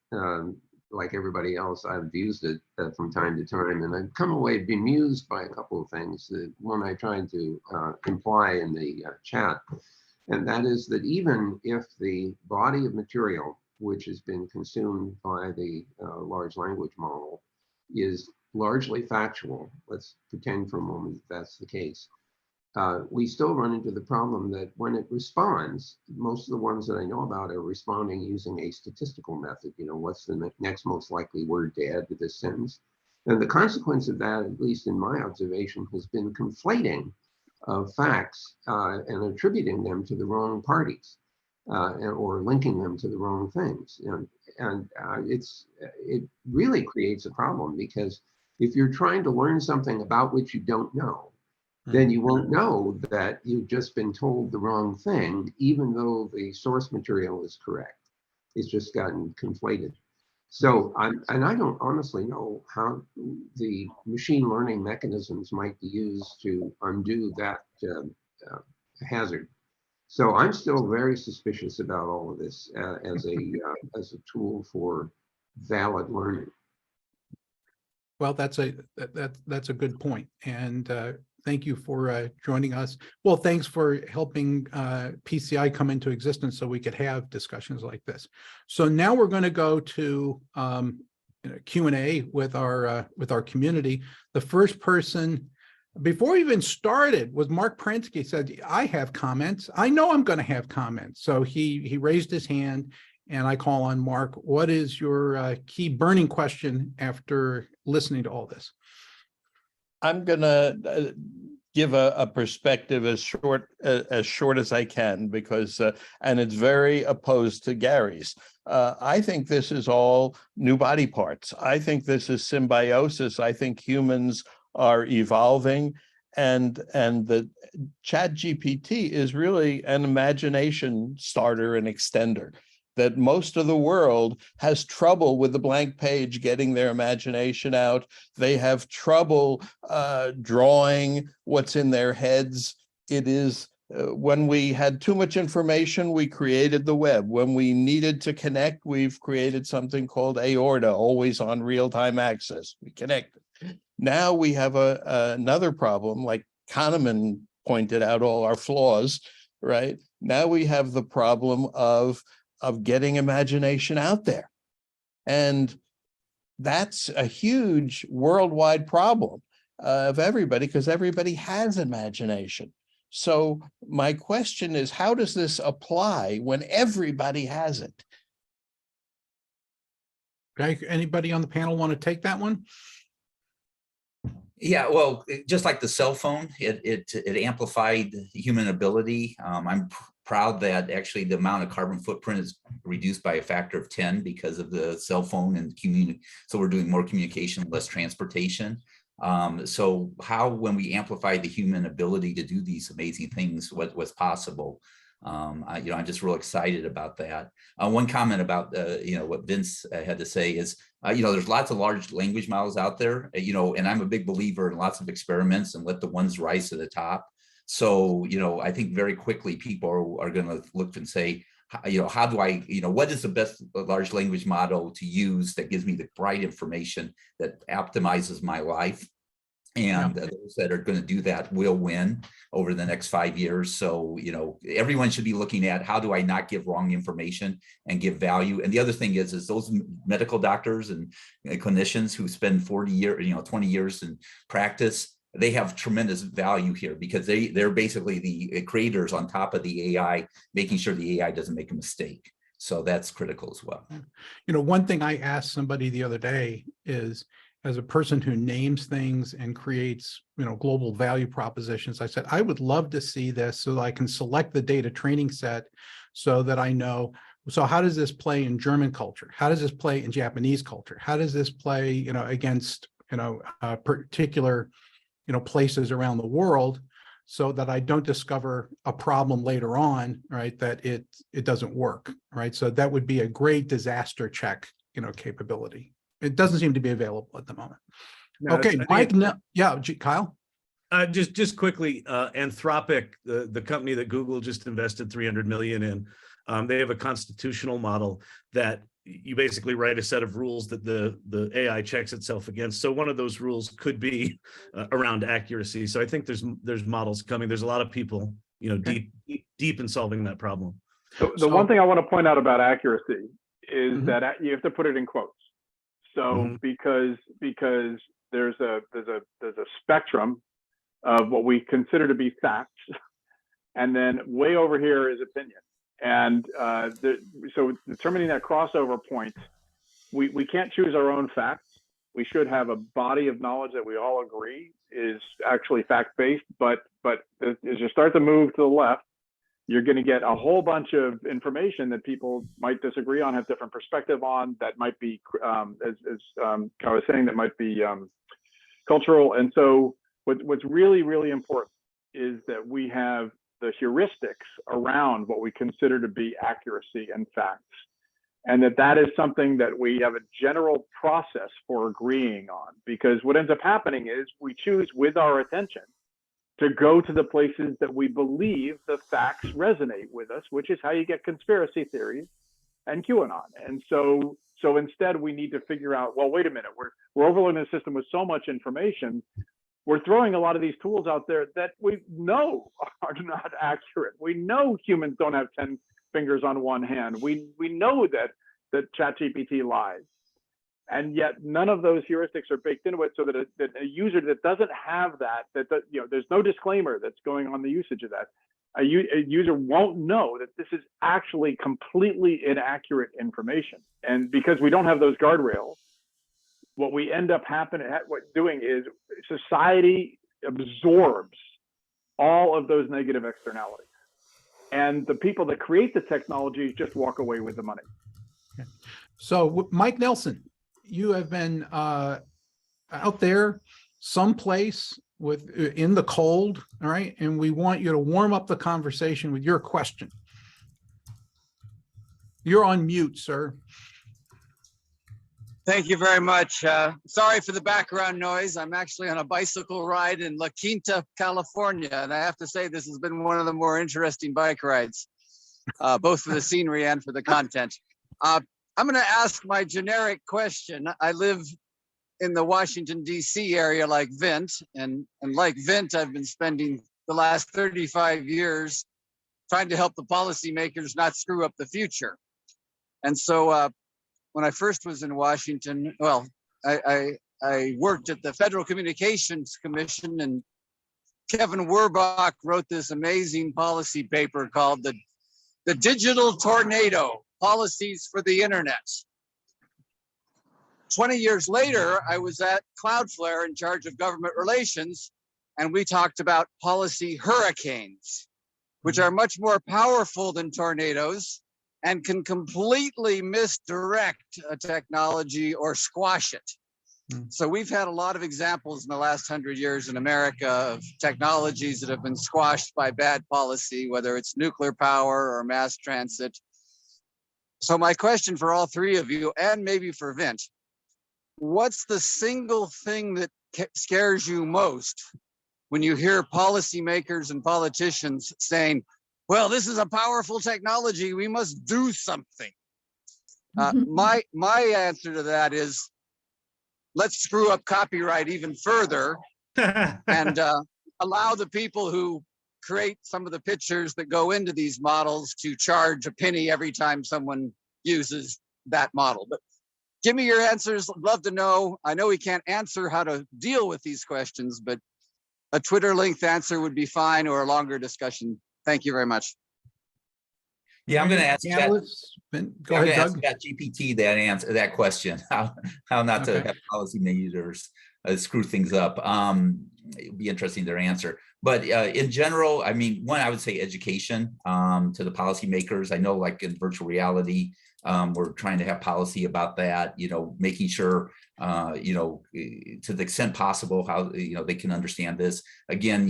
Like everybody else, I've used it from time to time, and I've come away bemused by a couple of things. One I tried to imply in the chat, and that is that even if the body of material which has been consumed by the large language model is largely factual, let's pretend for a moment that that's the case, we still run into the problem that when it responds, most of the ones that I know about are responding using a statistical method. What's the next most likely word to add to this sentence? And the consequence of that, at least in my observation, has been conflating of facts and attributing them to the wrong parties or linking them to the wrong things. And it really creates a problem, because if you're trying to learn something about which you don't know, then you won't know that you've just been told the wrong thing, even though the source material is correct. It's just gotten conflated. So, and I don't honestly know how the machine learning mechanisms might be used to undo that hazard. So I'm still very suspicious about all of this as a tool for valid learning. Well, that's a good point, and thank you for joining us. Well, thanks for helping PCI come into existence so we could have discussions like this. So now we're going to go to Q&A with our community. The first person, before we even started, was Mark Prensky. Said, I have comments. I know I'm going to have comments. So he raised his hand, and I call on Mark. What is your key burning question after listening to all this? I'm going to give a perspective as short as I can, because and it's very opposed to Gary's. I think this is all new body parts. I think this is symbiosis. I think humans are evolving, and the ChatGPT is really an imagination starter and extender. That most of the world has trouble with the blank page getting their imagination out. They have trouble drawing what's in their heads. It is when we had too much information, we created the web. When we needed to connect, we've created something called Aorta, always on real-time access. We connect. Now we have another problem, like Kahneman pointed out all our flaws, right? Now we have the problem of getting imagination out there. And that's a huge worldwide problem of everybody, because everybody has imagination. So my question is, how does this apply when everybody has it? Okay, anybody on the panel want to take that one? Yeah, well, just like the cell phone, it amplified human ability. I'm proud that actually the amount of carbon footprint is reduced by a factor of 10 because of the cell phone and so we're doing more communication, less transportation. So how, when we amplify the human ability to do these amazing things, what was possible? I'm just real excited about that. One comment about what Vince had to say is, there's lots of large language models out there, and I'm a big believer in lots of experiments and let the ones rise to the top. So, I think very quickly people are going to look and say, how do I, what is the best large language model to use that gives me the right information that optimizes my life? And those that are going to do that will win over the next 5 years. So, everyone should be looking at, how do I not give wrong information and give value? And the other thing is those medical doctors and clinicians who spend 40 years, 20 years in practice, they have tremendous value here because they're basically the creators on top of the AI, making sure the AI doesn't make a mistake. So that's critical as well. One thing I asked somebody the other day is, as a person who names things and creates, global value propositions, I said, I would love to see this so that I can select the data training set so that I know, so how does this play in German culture? How does this play in Japanese culture? How does this play, against, particular, places around the world, so that I don't discover a problem later on, right, that it doesn't work, right? So that would be a great disaster check, capability. It doesn't seem to be available at the moment. No, Okay, Mike, Kyle? Just quickly, Anthropic, the company that Google just invested $300 million in, they have a constitutional model that you basically write a set of rules that the AI checks itself against. So one of those rules could be around accuracy. So I think there's models coming. There's a lot of people, deep in solving that problem. The one thing I want to point out about accuracy is that you have to put it in quotes. So because there's a spectrum of what we consider to be facts, and then way over here is opinion. And so determining that crossover point, we can't choose our own facts. We should have a body of knowledge that we all agree is actually fact-based. But as you start to move to the left, you're going to get a whole bunch of information that people might disagree on, have different perspective on, that might be, as I was saying, that might be cultural. And so what's really, really important is that we have the heuristics around what we consider to be accuracy and facts. And that is something that we have a general process for agreeing on, because what ends up happening is we choose with our attention to go to the places that we believe the facts resonate with us, which is how you get conspiracy theories and QAnon. And so instead we need to figure out, well, wait a minute, we're overloading the system with so much information. We're throwing a lot of these tools out there that we know are not accurate. We know humans don't have 10 fingers on one hand. We know that ChatGPT lies. And yet none of those heuristics are baked into it, so that a user that doesn't have that there's no disclaimer that's going on the usage of that. A user won't know that this is actually completely inaccurate information. And because we don't have those guardrails, what we end up doing is society absorbs all of those negative externalities. And the people that create the technology just walk away with the money. Okay. So Mike Nelson, you have been out there someplace in the cold, all right? And we want you to warm up the conversation with your question. You're on mute, sir. Thank you very much. Sorry for the background noise. I'm actually on a bicycle ride in La Quinta, California. And I have to say, this has been one of the more interesting bike rides, both for the scenery and for the content. I'm going to ask my generic question. I live in the Washington, D.C. area like Vint. And like Vint, I've been spending the last 35 years trying to help the policymakers not screw up the future. And so when I first was in Washington, well, I worked at the Federal Communications Commission, and Kevin Werbach wrote this amazing policy paper called the Digital Tornado, Policies for the Internet. 20 years later, I was at Cloudflare in charge of government relations, and we talked about policy hurricanes, which are much more powerful than tornadoes and can completely misdirect a technology or squash it. So we've had a lot of examples in the last 100 years in America of technologies that have been squashed by bad policy, whether it's nuclear power or mass transit. So my question for all three of you, and maybe for Vint, what's the single thing that scares you most when you hear policymakers and politicians saying, well, this is a powerful technology, we must do something? My answer to that is, let's screw up copyright even further and allow the people who create some of the pictures that go into these models to charge a penny every time someone uses that model. But give me your answers. I'd love to know. I know we can't answer how to deal with these questions, but a Twitter length answer would be fine, or a longer discussion. Thank you very much. Yeah, I'm going to ask Go ahead, Doug. ChatGPT that question. How not to have policy makers screw things up. It'd be interesting their answer. But in general, I mean, one, I would say education to the policymakers. I know, like in virtual reality, we're trying to have policy about that. You know, making sure you know, to the extent possible, how, you know, they can understand this. Again,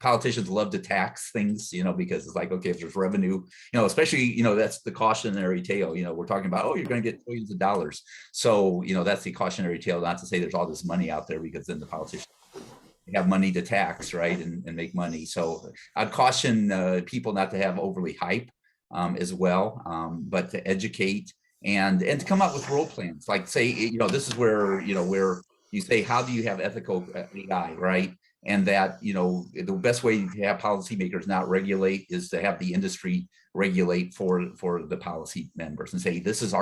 politicians love to tax things, you know, because it's like, okay, if there's revenue, you know, especially, you know, that's the cautionary tale. You know, we're talking about, oh, you're going to get billions of dollars. So, you know, that's the cautionary tale, not to say there's all this money out there, because then the politicians have money to tax, right, and make money. So I'd caution people not to have overly hype as well, but to educate and to come up with role plans. Like, say, you know, this is where, you know, where you say, how do you have ethical AI, right? And that, you know, the best way to have policymakers not regulate is to have the industry regulate for the policy members and say, this is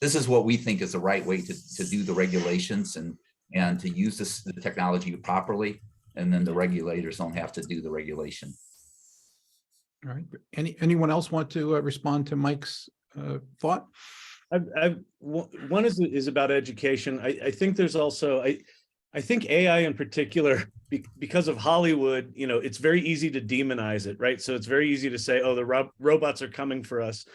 this is what we think is the right way to do the regulations and to use the technology properly, and then the regulators don't have to do the regulation. All right. Anyone else want to respond to Mike's thought? One is about education. I think there's also, I think AI in particular, because of Hollywood, you know, it's very easy to demonize it, right? So it's very easy to say, oh, the robots are coming for us.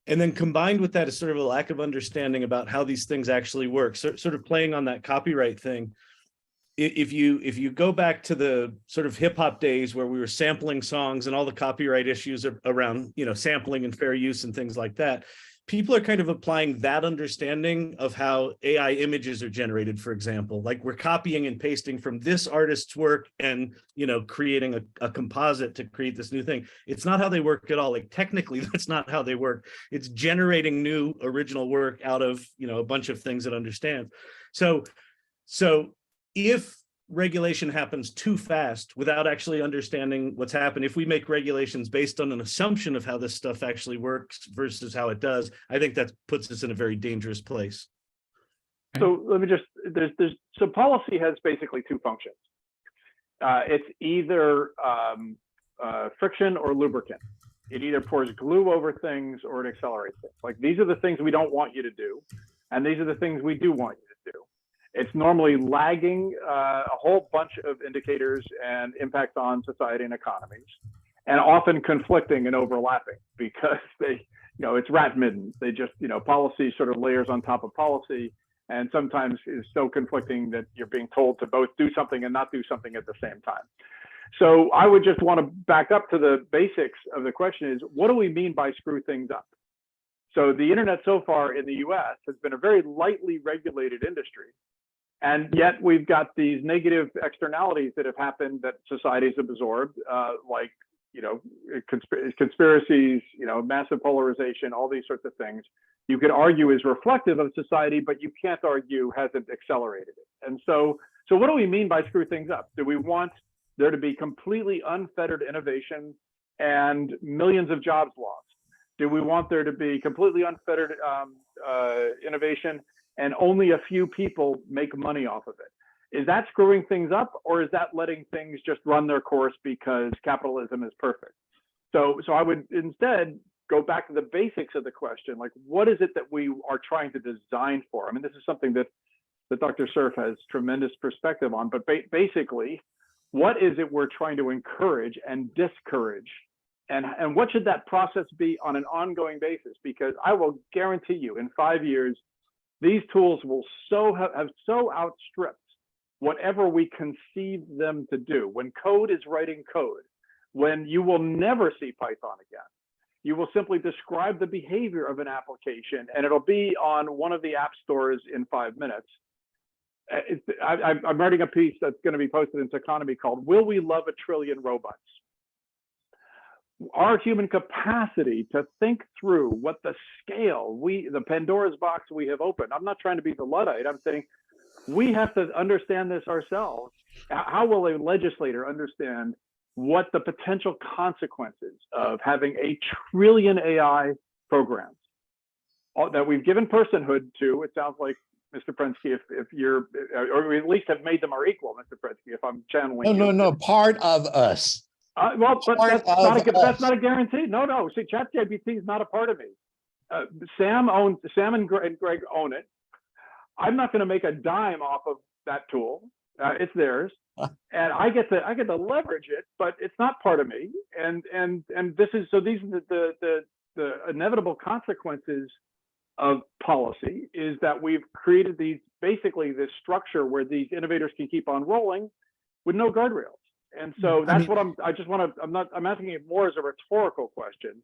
And then combined with that is sort of a lack of understanding about how these things actually work. So, sort of playing on that copyright thing. If you go back to the sort of hip hop days where we were sampling songs and all the copyright issues around, you know, sampling and fair use and things like that, people are kind of applying that understanding of how AI images are generated, for example. Like, we're copying and pasting from this artist's work and, you know, creating a composite to create this new thing. It's not how they work at all. Like, technically, that's not how they work. It's generating new original work out of, you know, a bunch of things it understands. So if regulation happens too fast without actually understanding what's happened, if we make regulations based on an assumption of how this stuff actually works versus how it does, I think that puts us in a very dangerous place. So let me just, so policy has basically two functions. It's either friction or lubricant. It either pours glue over things or it accelerates things. Like, these are the things we don't want you to do, and these are the things we do want you to do. It's normally lagging a whole bunch of indicators and impacts on society and economies, and often conflicting and overlapping because they, you know, it's rat middens. They just, you know, policy sort of layers on top of policy, and sometimes is so conflicting that you're being told to both do something and not do something at the same time. So I would just want to back up to the basics of the question is, what do we mean by screw things up? So the internet so far in the US has been a very lightly regulated industry. And yet we've got these negative externalities that have happened that societies have absorbed, like, you know, conspiracies, you know, massive polarization, all these sorts of things. You could argue is reflective of society, but you can't argue hasn't accelerated it. And so what do we mean by screw things up? Do we want there to be completely unfettered innovation and millions of jobs lost? Do we want there to be completely unfettered innovation and only a few people make money off of it? Is that screwing things up, or is that letting things just run their course because capitalism is perfect? So I would instead go back to the basics of the question, like what is it that we are trying to design for? I mean, this is something that Dr. Cerf has tremendous perspective on, but basically, what is it we're trying to encourage and discourage? And what should that process be on an ongoing basis? Because I will guarantee you in 5 years, these tools will have so outstripped whatever we conceived them to do. When code is writing code, when you will never see Python again, you will simply describe the behavior of an application and it'll be on one of the app stores in 5 minutes. I'm writing a piece that's going to be posted in Economy called "Will We Love a Trillion Robots?" Our human capacity to think through what the scale, the Pandora's box we have opened. I'm not trying to be the Luddite. I'm saying we have to understand this ourselves. How will a legislator understand what the potential consequences of having a trillion AI programs that we've given personhood to? It sounds like, Mr. Prensky, if you're, or we at least have made them our equal, Mr. Prensky, if I'm channeling. No, part of us. Well, but that's not a guarantee. No. See, ChatGPT is not a part of me. Sam and Greg own it. I'm not going to make a dime off of that tool. It's theirs, and I get to leverage it, but it's not part of me. And this is so. These are the inevitable consequences of policy is that we've created basically this structure where these innovators can keep on rolling with no guardrails. And so that's what I'm asking it more as a rhetorical question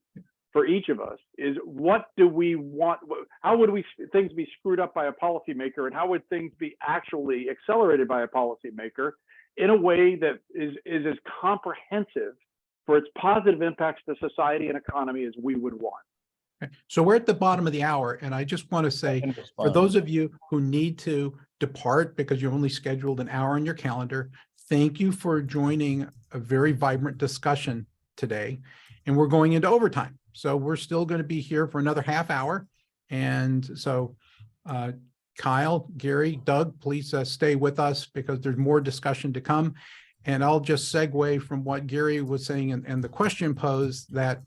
for each of us is what do we want? How would things be screwed up by a policymaker, and how would things be actually accelerated by a policymaker in a way that is as comprehensive for its positive impacts to society and economy as we would want? So we're at the bottom of the hour, and I just want to say, for those of you who need to depart because you're only scheduled an hour on your calendar, thank you for joining a very vibrant discussion today. And we're going into overtime. So we're still going to be here for another half hour. And so Kyle, Gary, Doug, please stay with us because there's more discussion to come. And I'll just segue from what Gary was saying and the question posed that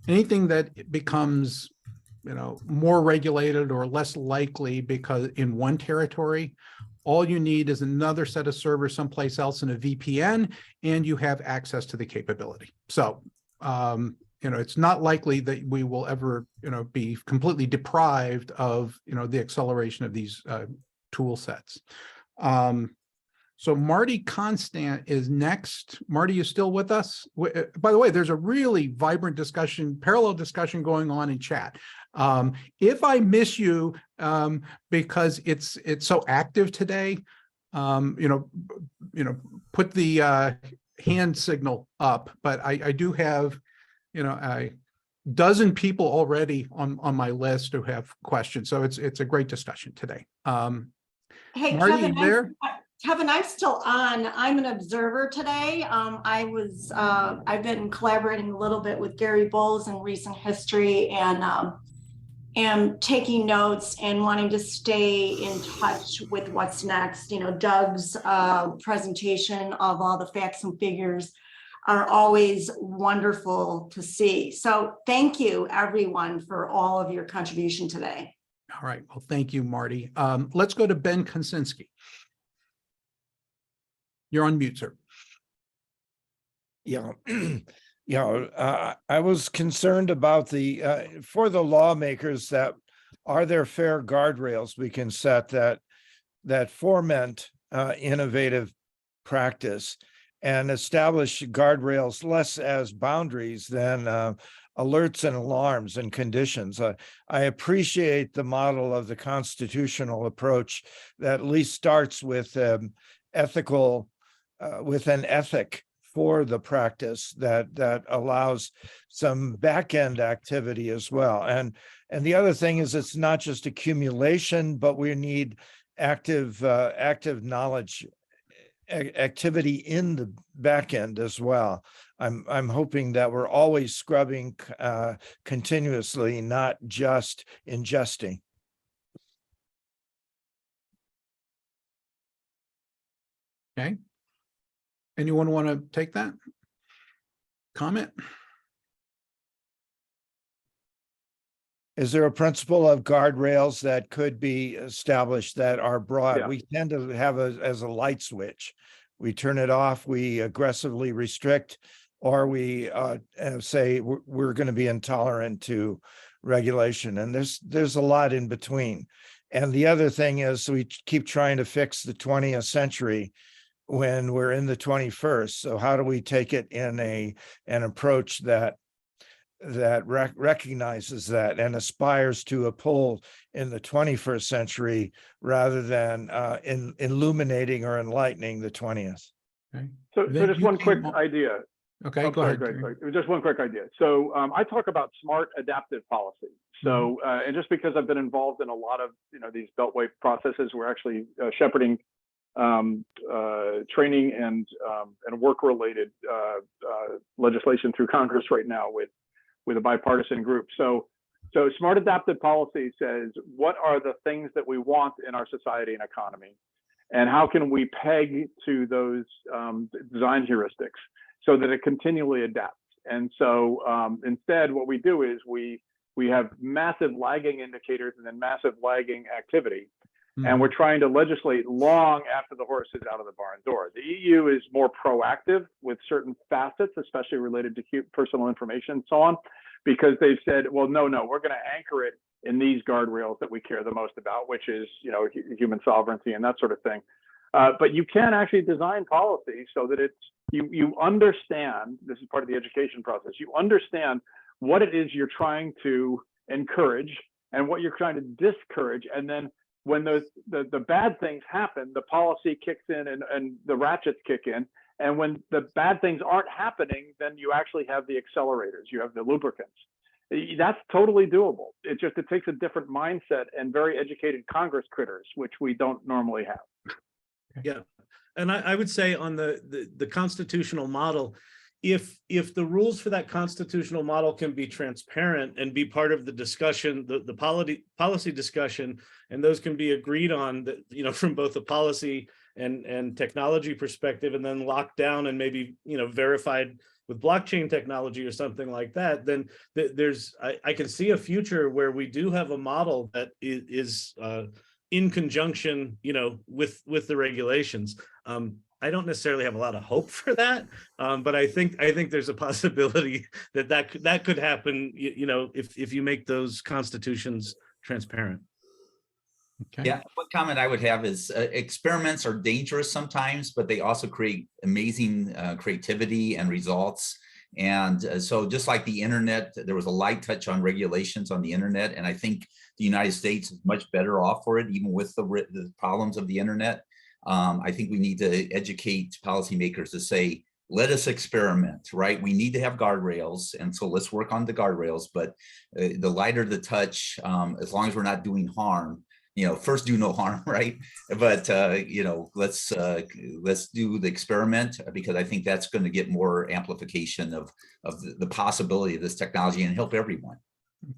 anything that becomes, more regulated or less likely because in one territory, all you need is another set of servers someplace else in a VPN, and you have access to the capability. So, it's not likely that we will ever, be completely deprived of, the acceleration of these tool sets. So Marty Constant is next. Marty, you still with us? By the way, there's a really vibrant discussion, parallel discussion going on in chat. If I miss you because it's so active today, put the hand signal up. But I do have, a dozen people already on my list who have questions. So it's a great discussion today. Hey, Marty, you there? Kevin, I'm still on. I'm an observer today. I've been collaborating a little bit with Gary Bolles in recent history and am taking notes and wanting to stay in touch with what's next. Doug's presentation of all the facts and figures are always wonderful to see. So thank you, everyone, for all of your contribution today. All right. Well, thank you, Marty. Let's go to Ben Konsinski. You're on mute, sir. Yeah, I was concerned about for the lawmakers that are there fair guardrails we can set that foment innovative practice and establish guardrails less as boundaries than alerts and alarms and conditions. I appreciate the model of the constitutional approach that at least starts with with an ethic for the practice that allows some back-end activity as well. And the other thing is it's not just accumulation, but we need active knowledge activity in the back end as well. I'm hoping that we're always scrubbing continuously, not just ingesting. Okay. Anyone want to take that comment? Is there a principle of guardrails that could be established that are broad? Yeah. We tend to have as a light switch. We turn it off, we aggressively restrict, or we say we're going to be intolerant to regulation. And there's a lot in between. And the other thing is we keep trying to fix the 20th century when we're in the 21st. So how do we take it in an approach that recognizes that and aspires to uphold in the 21st century rather than in illuminating or enlightening the 20th? Okay. So Then just you one quick came idea. Okay, Oh, go sorry, ahead. sorry. Just one quick idea. So I talk about smart adaptive policy. So and just because I've been involved in a lot of these beltway processes, we're actually shepherding training and work-related legislation through Congress right now with a bipartisan group. So smart adaptive policy says, what are the things that we want in our society and economy? And how can we peg to those design heuristics so that it continually adapts? And so instead, what we do is we have massive lagging indicators and then massive lagging activity. And we're trying to legislate long after the horse is out of the barn door. The EU is more proactive with certain facets, especially related to personal information and so on, because they've said, well, no, we're going to anchor it in these guardrails that we care the most about, which is, human sovereignty and that sort of thing. But you can actually design policy so that you understand, this is part of the education process, you understand what it is you're trying to encourage and what you're trying to discourage. And then when the bad things happen, the policy kicks in and the ratchets kick in. And when the bad things aren't happening, then you actually have the accelerators, you have the lubricants. That's totally doable. It takes a different mindset and very educated Congress critters, which we don't normally have. Yeah. And I would say on the constitutional model, if the rules for that constitutional model can be transparent and be part of the discussion, the policy discussion, and those can be agreed on, from both the policy and technology perspective, and then locked down and maybe verified with blockchain technology or something like that, then I can see a future where we do have a model that is in conjunction, with the regulations. I don't necessarily have a lot of hope for that, but I think there's a possibility that could happen, if you make those constitutions transparent. Okay. Yeah, one comment I would have is experiments are dangerous sometimes, but they also create amazing creativity and results. And so just like the internet, there was a light touch on regulations on the internet. And I think the United States is much better off for it, even with the problems of the internet. I think we need to educate policymakers to say, let us experiment, right? We need to have guardrails. And so let's work on the guardrails, but the lighter the touch, as long as we're not doing harm, first do no harm, right? But, let's do the experiment, because I think that's going to get more amplification of the possibility of this technology and help everyone.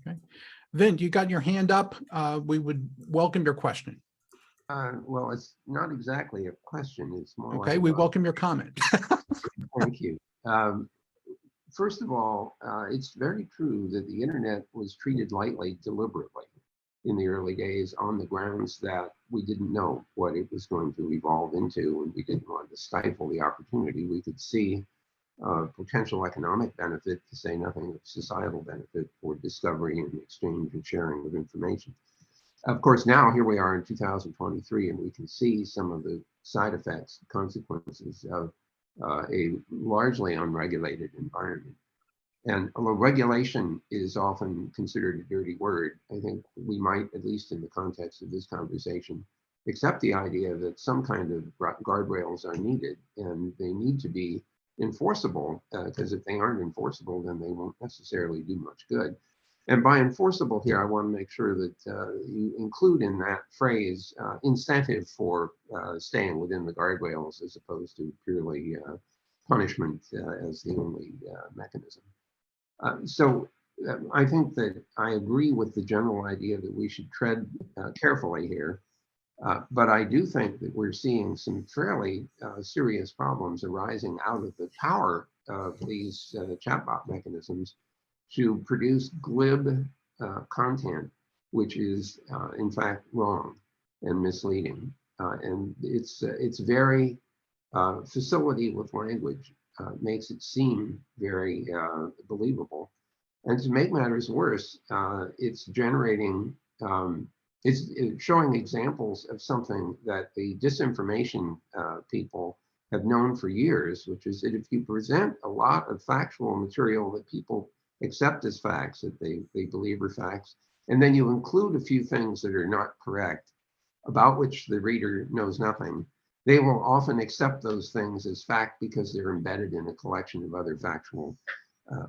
Okay. Vin, you got your hand up. We would welcome your question. Well, it's not exactly a question. It's more Okay, like we welcome your comment. Thank you. First of all, it's very true that the internet was treated lightly deliberately in the early days on the grounds that we didn't know what it was going to evolve into, and we didn't want to stifle the opportunity. We could see potential economic benefit, to say nothing of societal benefit, for discovery and exchange and sharing of information. Of course, now here we are in 2023, and we can see some of the side effects, consequences of a largely unregulated environment. And although regulation is often considered a dirty word, I think we might, at least in the context of this conversation, accept the idea that some kind of guardrails are needed, and they need to be enforceable, because if they aren't enforceable, then they won't necessarily do much good. And by enforceable here, I want to make sure that you include in that phrase incentive for staying within the guardrails, as opposed to purely punishment as the only mechanism. So I think that I agree with the general idea that we should tread carefully here. But I do think that we're seeing some fairly serious problems arising out of the power of these chatbot mechanisms to produce glib content which is in fact wrong and misleading. And it's very facility with language makes it seem very believable. And to make matters worse, it's generating, it's showing examples of something that the disinformation people have known for years, which is that if you present a lot of factual material that people accept as facts, that they believe are facts, and then you include a few things that are not correct, about which the reader knows nothing, they will often accept those things as fact because they're embedded in a collection of other factual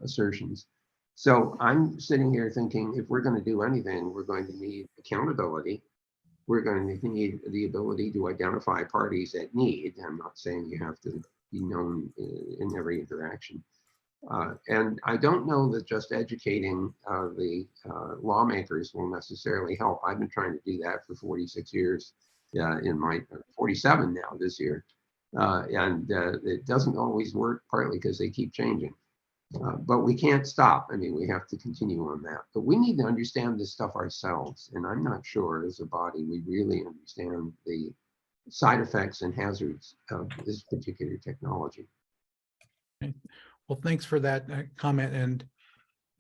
assertions. So I'm sitting here thinking, if we're going to do anything, we're going to need accountability. We're going to need the ability to identify parties at need. I'm not saying you have to be known in every interaction. And I don't know that just educating the lawmakers will necessarily help. I've been trying to do that for 46 years, in my 47 now this year. And it doesn't always work, partly because they keep changing. But we can't stop. I mean, we have to continue on that. But we need to understand this stuff ourselves. And I'm not sure as a body we really understand the side effects and hazards of this particular technology. Okay. Well, thanks for that comment. And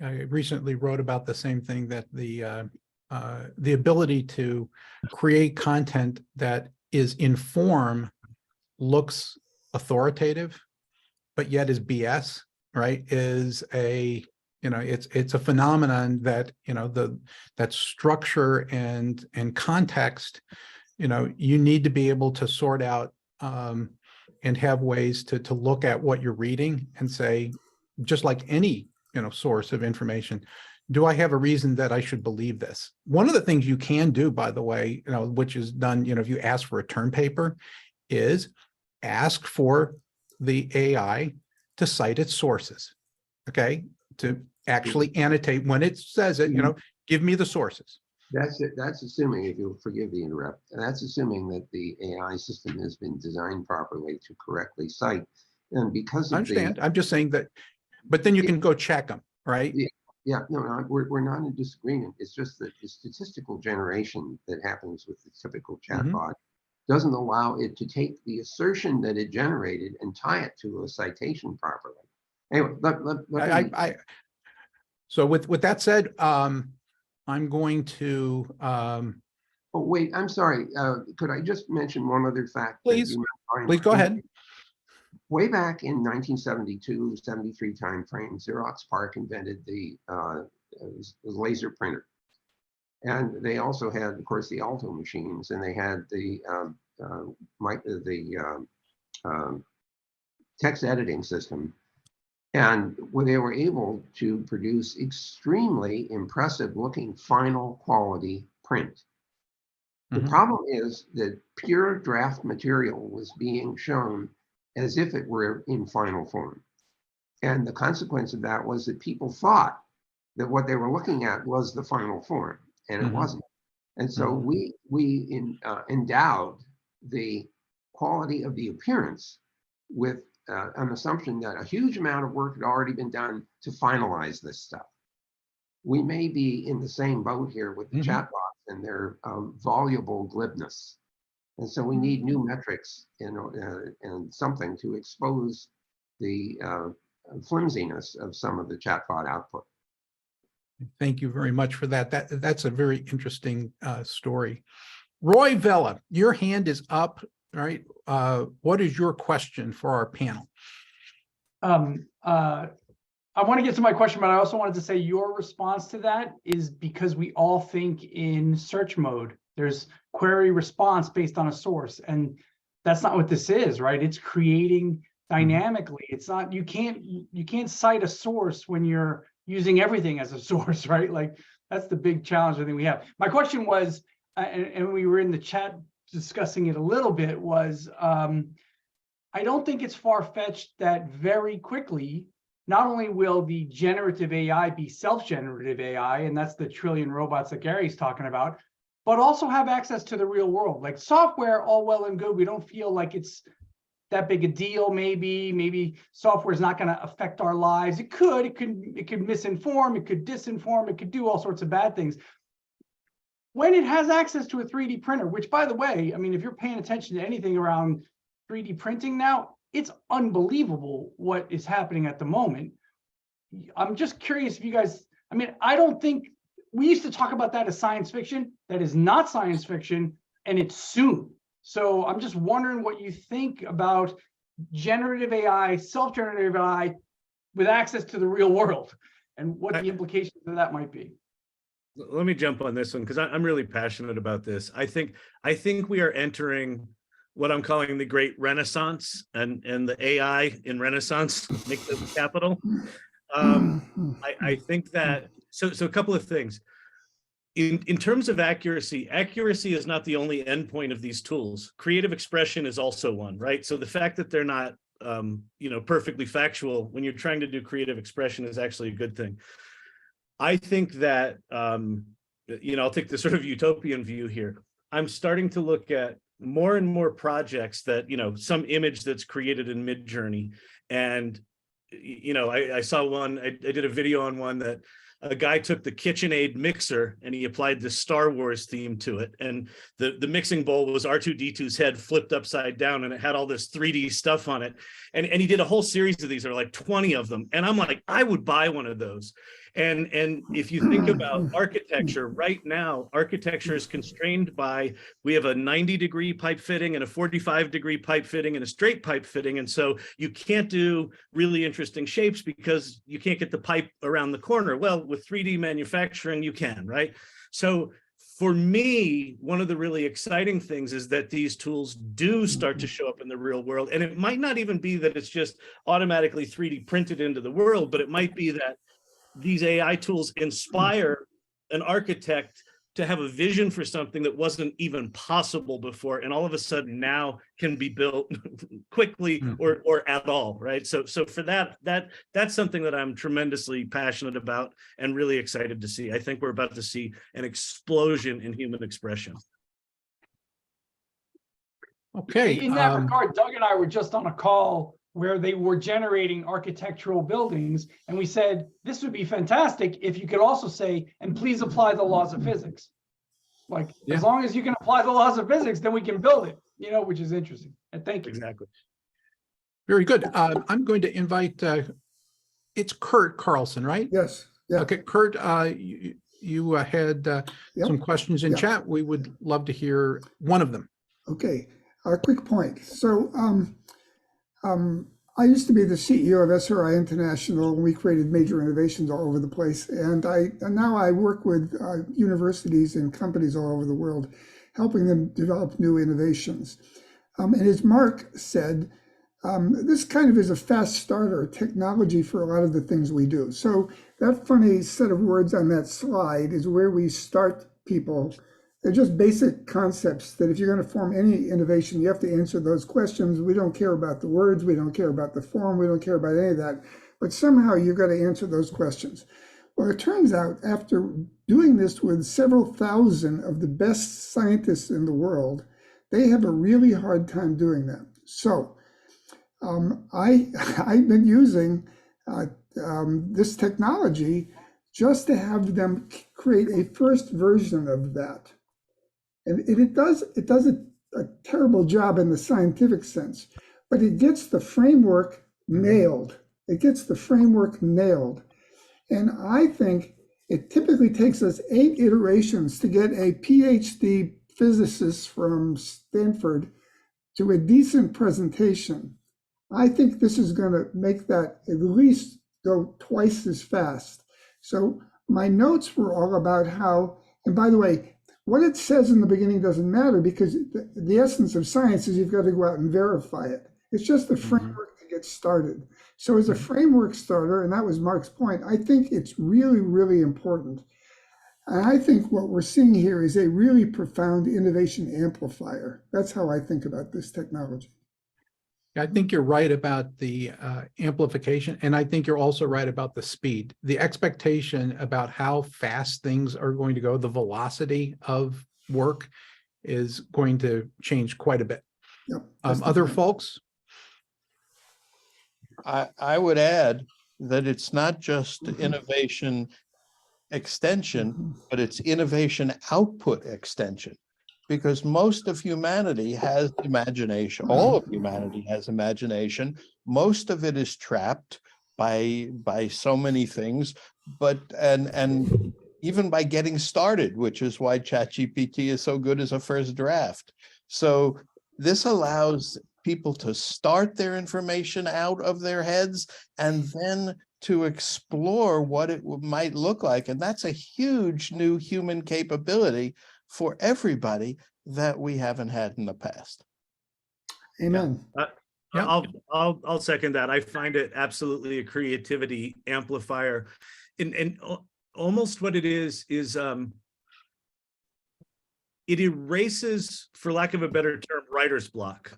I recently wrote about the same thing, that the ability to create content that is in form looks authoritative, but yet is BS, right? Is a, it's a phenomenon that, that structure and context, you need to be able to sort out and have ways to look at what you're reading and say, just like any, source of information, do I have a reason that I should believe this? One of the things you can do, by the way, which is done, if you ask for a term paper, is ask for the AI to cite its sources, okay? To actually annotate when it says it, give me the sources. That's it. That's assuming, if you'll forgive the interrupt, that's assuming that the AI system has been designed properly to correctly cite. And because of I understand, I'm just saying that, but then you can go check them, right? Yeah, no, we're not in disagreement. It's just that the statistical generation that happens with the typical chatbot doesn't allow it to take the assertion that it generated and tie it to a citation properly. Anyway, so with that said, I'm going to. Oh wait, I'm sorry. Could I just mention one other fact? Please, please go ahead. Way back in 1972, 73 timeframe, Xerox PARC invented the laser printer. And they also had, of course, the Alto machines, and they had the text editing system. And when they were able to produce extremely impressive looking final quality print. The problem is that pure draft material was being shown as if it were in final form. And the consequence of that was that people thought that what they were looking at was the final form, and it wasn't. And so we endowed the quality of the appearance with an assumption that a huge amount of work had already been done to finalize this stuff. We may be in the same boat here with the chatbots and their voluble glibness. And so we need new metrics and something to expose the flimsiness of some of the chatbot output. Thank you very much for that. That's a very interesting story. Roy Vela, your hand is up. All right. What is your question for our panel? I want to get to my question, but I also wanted to say your response to that is because we all think in search mode. There's query response based on a source, and that's not what this is, right? It's creating dynamically. It's not, you can't cite a source when you're using everything as a source, right? Like that's the big challenge I think we have. My question was, and we were in the chat discussing it a little bit, was I don't think it's far-fetched that very quickly, not only will the generative AI be self-generative AI, and that's the trillion robots that Gary's talking about, but also have access to the real world. Like software, all well and good. We don't feel like it's that big a deal. Maybe software is not going to affect our lives. It could misinform, it could disinform, it could do all sorts of bad things. When it has access to a 3D printer, which, by the way, I mean, if you're paying attention to anything around 3D printing now, it's unbelievable what is happening at the moment. I'm just curious if you guys, I mean, I don't think we used to talk about that as science fiction. That is not science fiction, and it's soon. So I'm just wondering what you think about generative AI, self-generative AI with access to the real world, and what the implications of that might be. Let me jump on this one because I'm really passionate about this. I think we are entering what I'm calling the great renaissance, and the AI in renaissance makes it the capital. I think that, so a couple of things. In terms of accuracy is not the only endpoint of these tools. Creative expression is also one, right? So the fact that they're not perfectly factual when you're trying to do creative expression is actually a good thing. I think that, I'll take the sort of utopian view here. I'm starting to look at more and more projects that, some image that's created in Midjourney. And, I saw one, I did a video on one that a guy took the KitchenAid mixer and he applied the Star Wars theme to it. And the mixing bowl was R2-D2's head flipped upside down, and it had all this 3D stuff on it. And he did a whole series of these, there were like 20 of them. And I'm like, I would buy one of those. And if you think about architecture, right now, architecture is constrained by, we have a 90-degree pipe fitting and a 45-degree pipe fitting and a straight pipe fitting. And so you can't do really interesting shapes because you can't get the pipe around the corner. Well, with 3D manufacturing, you can, right? So for me, one of the really exciting things is that these tools do start to show up in the real world. And it might not even be that it's just automatically 3D printed into the world, but it might be that these AI tools inspire an architect to have a vision for something that wasn't even possible before, and all of a sudden now can be built quickly or at all, right? So for that's something that I'm tremendously passionate about and really excited to see. I think we're about to see an explosion in human expression. Okay. In that regard, Doug and I were just on a call where they were generating architectural buildings, and we said, this would be fantastic if you could also say, and please apply the laws of physics. Like, as long as you can apply the laws of physics, then we can build it, which is interesting. And thank you. Exactly. Very good. I'm going to invite, it's Kurt Carlson, right? Yes. Yeah. Okay, Kurt, you had some questions in chat. We would love to hear one of them. Okay, a quick point. So, I used to be the CEO of SRI International, and we created major innovations all over the place. And now I work with universities and companies all over the world, helping them develop new innovations. And as Mark said, this kind of is a fast starter technology for a lot of the things we do. So that funny set of words on that slide is where we start people. They're just basic concepts that if you're going to form any innovation, you have to answer those questions. We don't care about the words. We don't care about the form. We don't care about any of that. But somehow you've got to answer those questions. Well, it turns out after doing this with several thousand of the best scientists in the world, they have a really hard time doing that. So I've been using this technology just to have them create a first version of that. And it does a terrible job in the scientific sense, but it gets the framework nailed. It gets the framework nailed. And I think it typically takes us 8 iterations to get a PhD physicist from Stanford to a decent presentation. I think this is going to make that at least go twice as fast. So my notes were all about how, and by the way, what it says in the beginning doesn't matter, because the essence of science is you've got to go out and verify it. It's just the framework to get started. So as a framework starter, and that was Mark's point, I think it's really, really important. And I think what we're seeing here is a really profound innovation amplifier. That's how I think about this technology. I think you're right about the amplification, and I think you're also right about the speed. The expectation about how fast things are going to go, the velocity of work is going to change quite a bit. Yep, Other folks? I would add that it's not just innovation extension, but it's innovation output extension. Because most of humanity has imagination, all of humanity has imagination. Most of it is trapped by so many things, but and even by getting started, which is why ChatGPT is so good as a first draft. So this allows people to start their information out of their heads and then to explore what it might look like. And that's a huge new human capability for everybody that we haven't had in the past. Amen. Yeah. I'll second that. I find it absolutely a creativity amplifier, and almost what it is it erases, for lack of a better term, writer's block,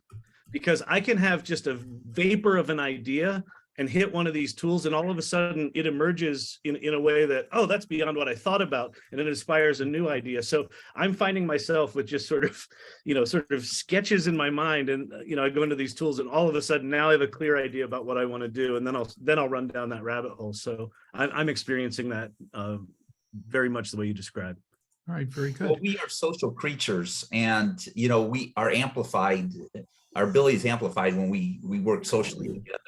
because I can have just a vapor of an idea and hit one of these tools, and all of a sudden it emerges in a way that, oh, that's beyond what I thought about, and it inspires a new idea. So I'm finding myself with just sort of sketches in my mind, and I go into these tools, and all of a sudden now I have a clear idea about what I want to do, and then I'll run down that rabbit hole. So I'm experiencing that very much the way you described. All right, very good. Well, we are social creatures, and we are amplified. Our ability is amplified when we work socially together.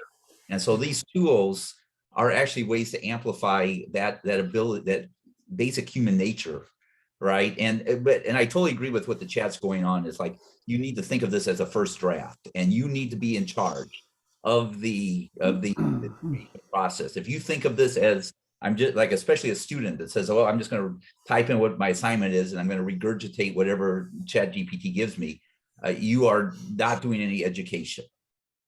And so these tools are actually ways to amplify that ability, that basic human nature, right? And I totally agree with what the chat's going on. Is like, you need to think of this as a first draft, and you need to be in charge of the process. If you think of this as, I'm just like, especially a student that says, oh, I'm just going to type in what my assignment is, and I'm going to regurgitate whatever ChatGPT gives me, you are not doing any education.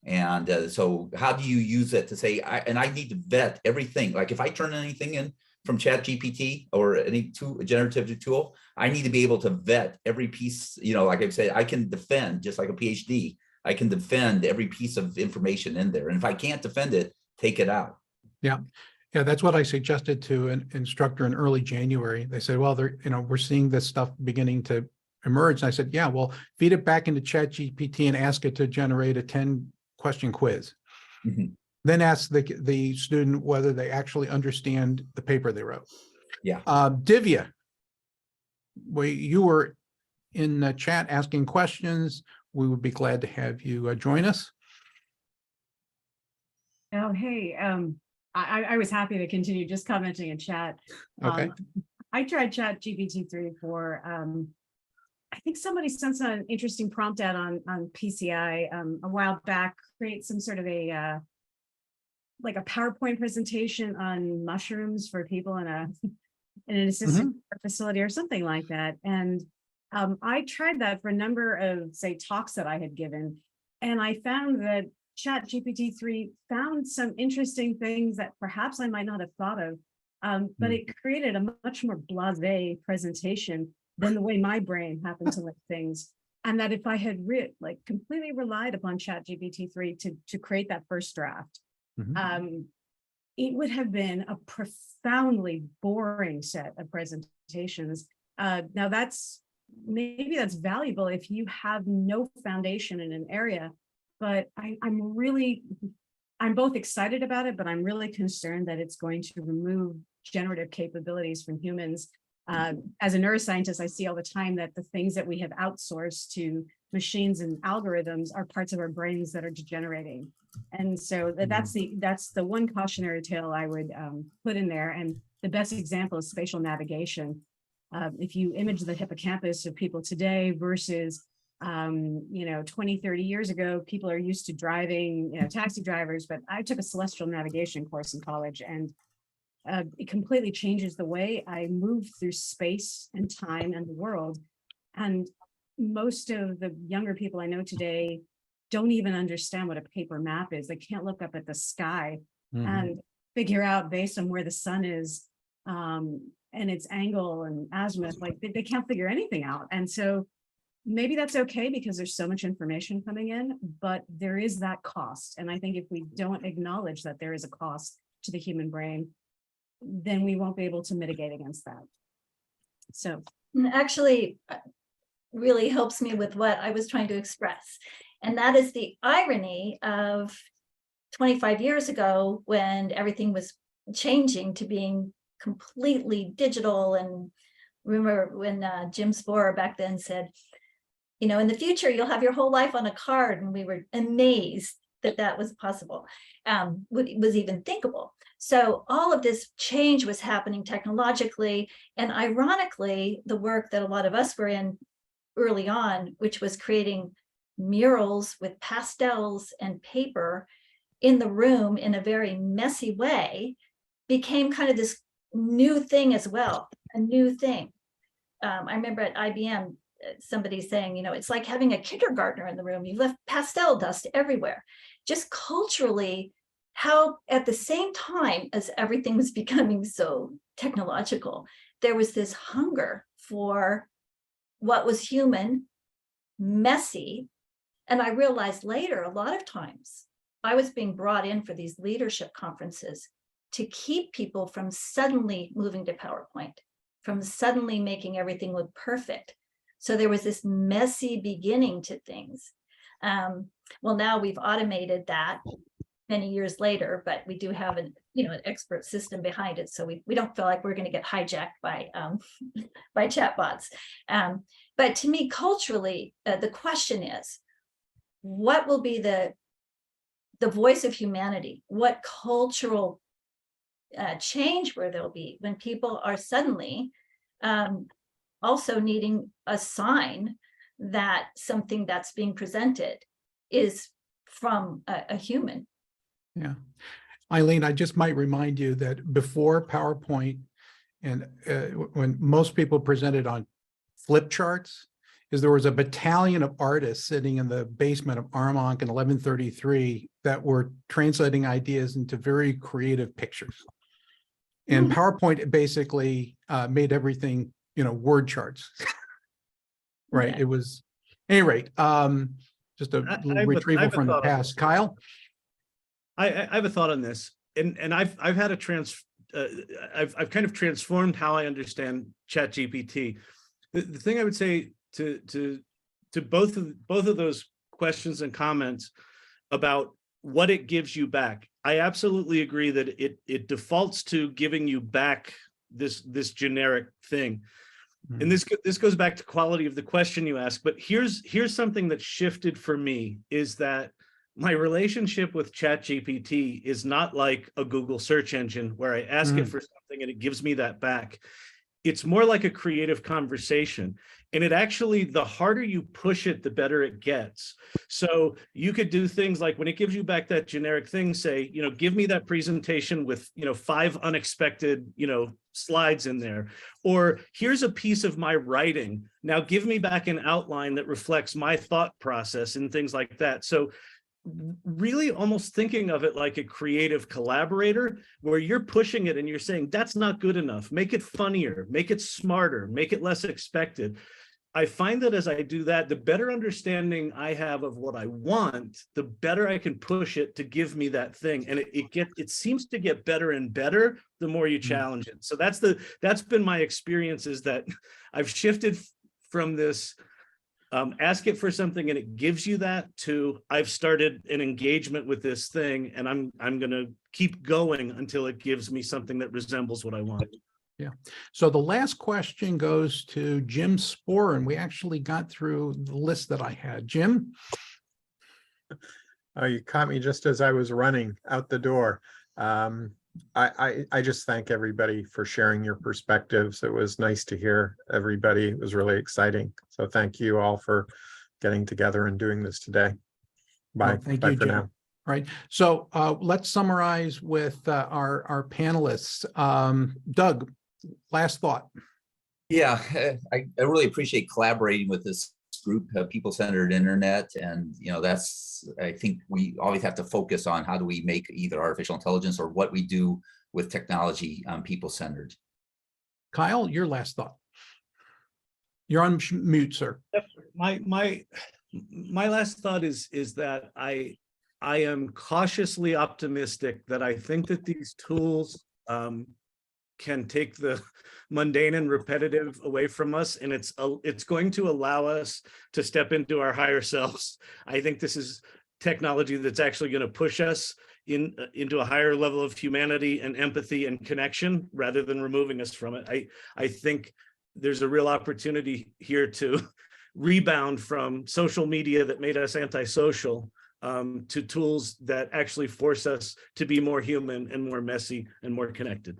And so how do you use it to say, I need to vet everything? Like if I turn anything in from ChatGPT or any generative tool, I need to be able to vet every piece. Like I said, I can defend, just like a PhD, I can defend every piece of information in there. And if I can't defend it, take it out. Yeah. Yeah, that's what I suggested to an instructor in early January. They said, well, we're seeing this stuff beginning to emerge. And I said, yeah, well, feed it back into ChatGPT and ask it to generate a 10-question quiz. Mm-hmm. Then ask the student whether they actually understand the paper they wrote. Yeah. Divya, you were in the chat asking questions. We would be glad to have you join us. Oh, hey, I was happy to continue just commenting in chat. Okay. I tried ChatGPT 3 for, I think somebody sent an interesting prompt out on PCI a while back, create some sort of like a PowerPoint presentation on mushrooms for people in an assisted facility or something like that. And I tried that for a number of, say, talks that I had given, and I found that ChatGPT 3 found some interesting things that perhaps I might not have thought of, but it created a much more blasé presentation than the way my brain happened to look things. And that if I had completely relied upon ChatGPT 3 to create that first draft, it would have been a profoundly boring set of presentations. Now maybe that's valuable if you have no foundation in an area, but I'm both excited about it, but I'm really concerned that it's going to remove generative capabilities from humans. As a neuroscientist, I see all the time that the things that we have outsourced to machines and algorithms are parts of our brains that are degenerating. And so that's the one cautionary tale I would put in there. And the best example is spatial navigation. If you image the hippocampus of people today versus 20, 30 years ago, people are used to driving, taxi drivers, but I took a celestial navigation course in college, and it completely changes the way I move through space and time and the world. And most of the younger people I know today don't even understand what a paper map is. They can't look up at the sky and figure out based on where the sun is and its angle and azimuth, they can't figure anything out. And so maybe that's okay because there's so much information coming in, but there is that cost. And I think if we don't acknowledge that there is a cost to the human brain, then we won't be able to mitigate against that. So actually really helps me with what I was trying to express. And that is the irony of 25 years ago, when everything was changing to being completely digital. And remember when Jim Sporer back then said, you know, in the future, you'll have your whole life on a card. And we were amazed that that was possible, was even thinkable. So all of this change was happening technologically. And ironically, the work that a lot of us were in early on, which was creating murals with pastels and paper in the room in a very messy way, became kind of this new thing as well, a new thing. I remember at IBM, somebody saying, you know, it's like having a kindergartner in the room. You left pastel dust everywhere. Just culturally, how at the same time as everything was becoming so technological, there was this hunger for what was human, messy. And I realized later, a lot of times, I was being brought in for these leadership conferences to keep people from suddenly moving to PowerPoint, from suddenly making everything look perfect. So there was this messy beginning to things. Well, now we've automated that many years later, but we do have an expert system behind it. So we don't feel like we're going to get hijacked by by chatbots. But to me, culturally, the question is, what will be the voice of humanity? What cultural change where there'll be when people are suddenly also needing a sign that something that's being presented is from a human. Yeah. Eileen, I just might remind you that before PowerPoint and when most people presented on flip charts, is there was a battalion of artists sitting in the basement of Armonk in 1133 that were translating ideas into very creative pictures. And PowerPoint basically made everything, word charts. Right. Yeah. It was, at any rate, just a retrieval from the past. Kyle? I have a thought on this, and I've had a I've kind of transformed how I understand ChatGPT. The thing I would say to both of those questions and comments about what it gives you back, I absolutely agree that it defaults to giving you back this generic thing. And this goes back to quality of the question you ask. But here's something that shifted for me, is that my relationship with ChatGPT is not like a Google search engine where I ask it for something and it gives me that back. It's more like a creative conversation. And it actually, the harder you push it, the better it gets. So you could do things like when it gives you back that generic thing, say, give me that presentation with, 5 unexpected, slides in there. Or here's a piece of my writing. Now give me back an outline that reflects my thought process and things like that. So really almost thinking of it like a creative collaborator, where you're pushing it and you're saying, that's not good enough. Make it funnier, make it smarter, make it less expected. I find that as I do that, the better understanding I have of what I want, the better I can push it to give me that thing. And it seems to get better and better the more you challenge it. So that's been my experience, is that I've shifted from this ask it for something and it gives you that, to I've started an engagement with this thing and I'm going to keep going until it gives me something that resembles what I want. Yeah. So the last question goes to Jim Sporer, and we actually got through the list that I had. Jim? You caught me just as I was running out the door. I just thank everybody for sharing your perspectives. It was nice to hear everybody. It was really exciting. So thank you all for getting together and doing this today. Bye. Well, thank Bye you, for Jim. now. Right. So let's summarize with our panelists. Doug, last thought. Yeah, I really appreciate collaborating with this group, people-centered internet, and I think we always have to focus on how do we make either artificial intelligence or what we do with technology people-centered. Kyle, your last thought. You're on mute, sir. My last thought is that I am cautiously optimistic that I think that these tools can take the mundane and repetitive away from us, and it's going to allow us to step into our higher selves. I think this is technology that's actually going to push us into a higher level of humanity and empathy and connection rather than removing us from it. I think there's a real opportunity here to rebound from social media that made us antisocial to tools that actually force us to be more human and more messy and more connected.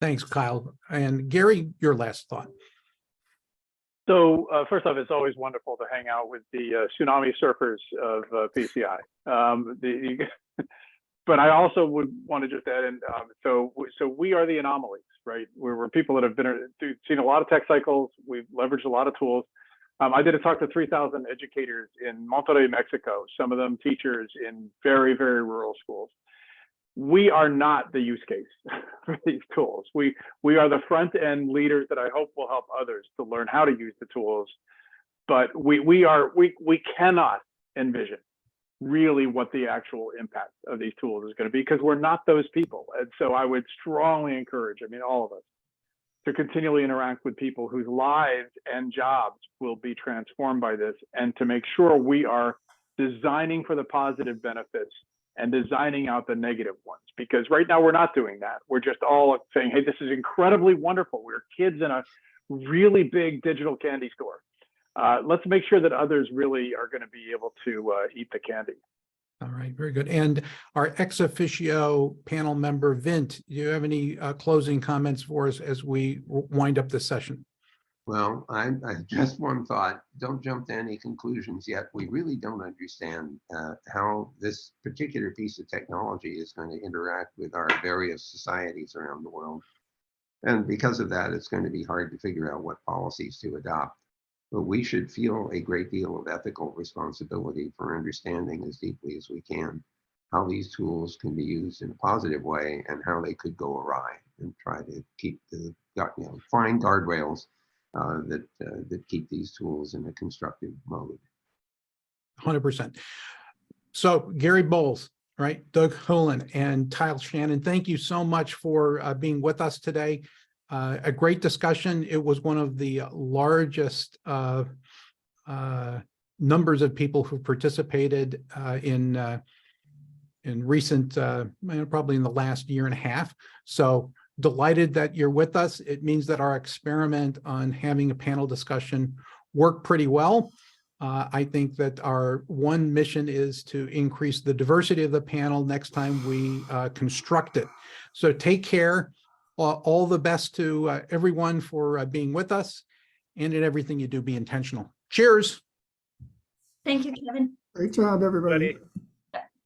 Thanks, Kyle. And Gary, your last thought. So first off, it's always wonderful to hang out with the tsunami surfers of PCI. But I also would want to just add in, so we are the anomalies, right? We're people that have seen a lot of tech cycles. We've leveraged a lot of tools. I did a talk to 3,000 educators in Monterrey, Mexico, some of them teachers in very, very rural schools. We are not the use case for these tools. We are the front end leaders that I hope will help others to learn how to use the tools. But we cannot envision really what the actual impact of these tools is going to be, because we're not those people. And so I would strongly encourage, I mean, all of us, to continually interact with people whose lives and jobs will be transformed by this, and to make sure we are designing for the positive benefits and designing out the negative ones. Because right now we're not doing that. We're just all saying, hey, this is incredibly wonderful. We're kids in a really big digital candy store. Let's make sure that others really are going to be able to eat the candy. All right, very good. And our ex officio panel member, Vint, do you have any closing comments for us as we wind up this session? Well, I just one thought, don't jump to any conclusions yet. We really don't understand how this particular piece of technology is going to interact with our various societies around the world. And because of that, it's going to be hard to figure out what policies to adopt. But we should feel a great deal of ethical responsibility for understanding as deeply as we can how these tools can be used in a positive way and how they could go awry, and try to keep the fine guardrails that keep these tools in a constructive mode. 100%. So Gary Bolles, right, Doug Hohulin, and Kyle Shannon, thank you so much for being with us today. A great discussion. It was one of the largest numbers of people who participated in recent, probably in the last year and a half. So delighted that you're with us. It means that our experiment on having a panel discussion worked pretty well. I think that our one mission is to increase the diversity of the panel next time we construct it. So take care. All the best to everyone for being with us, and in everything you do, be intentional. Cheers. Thank you, Kevin. Great job, everybody.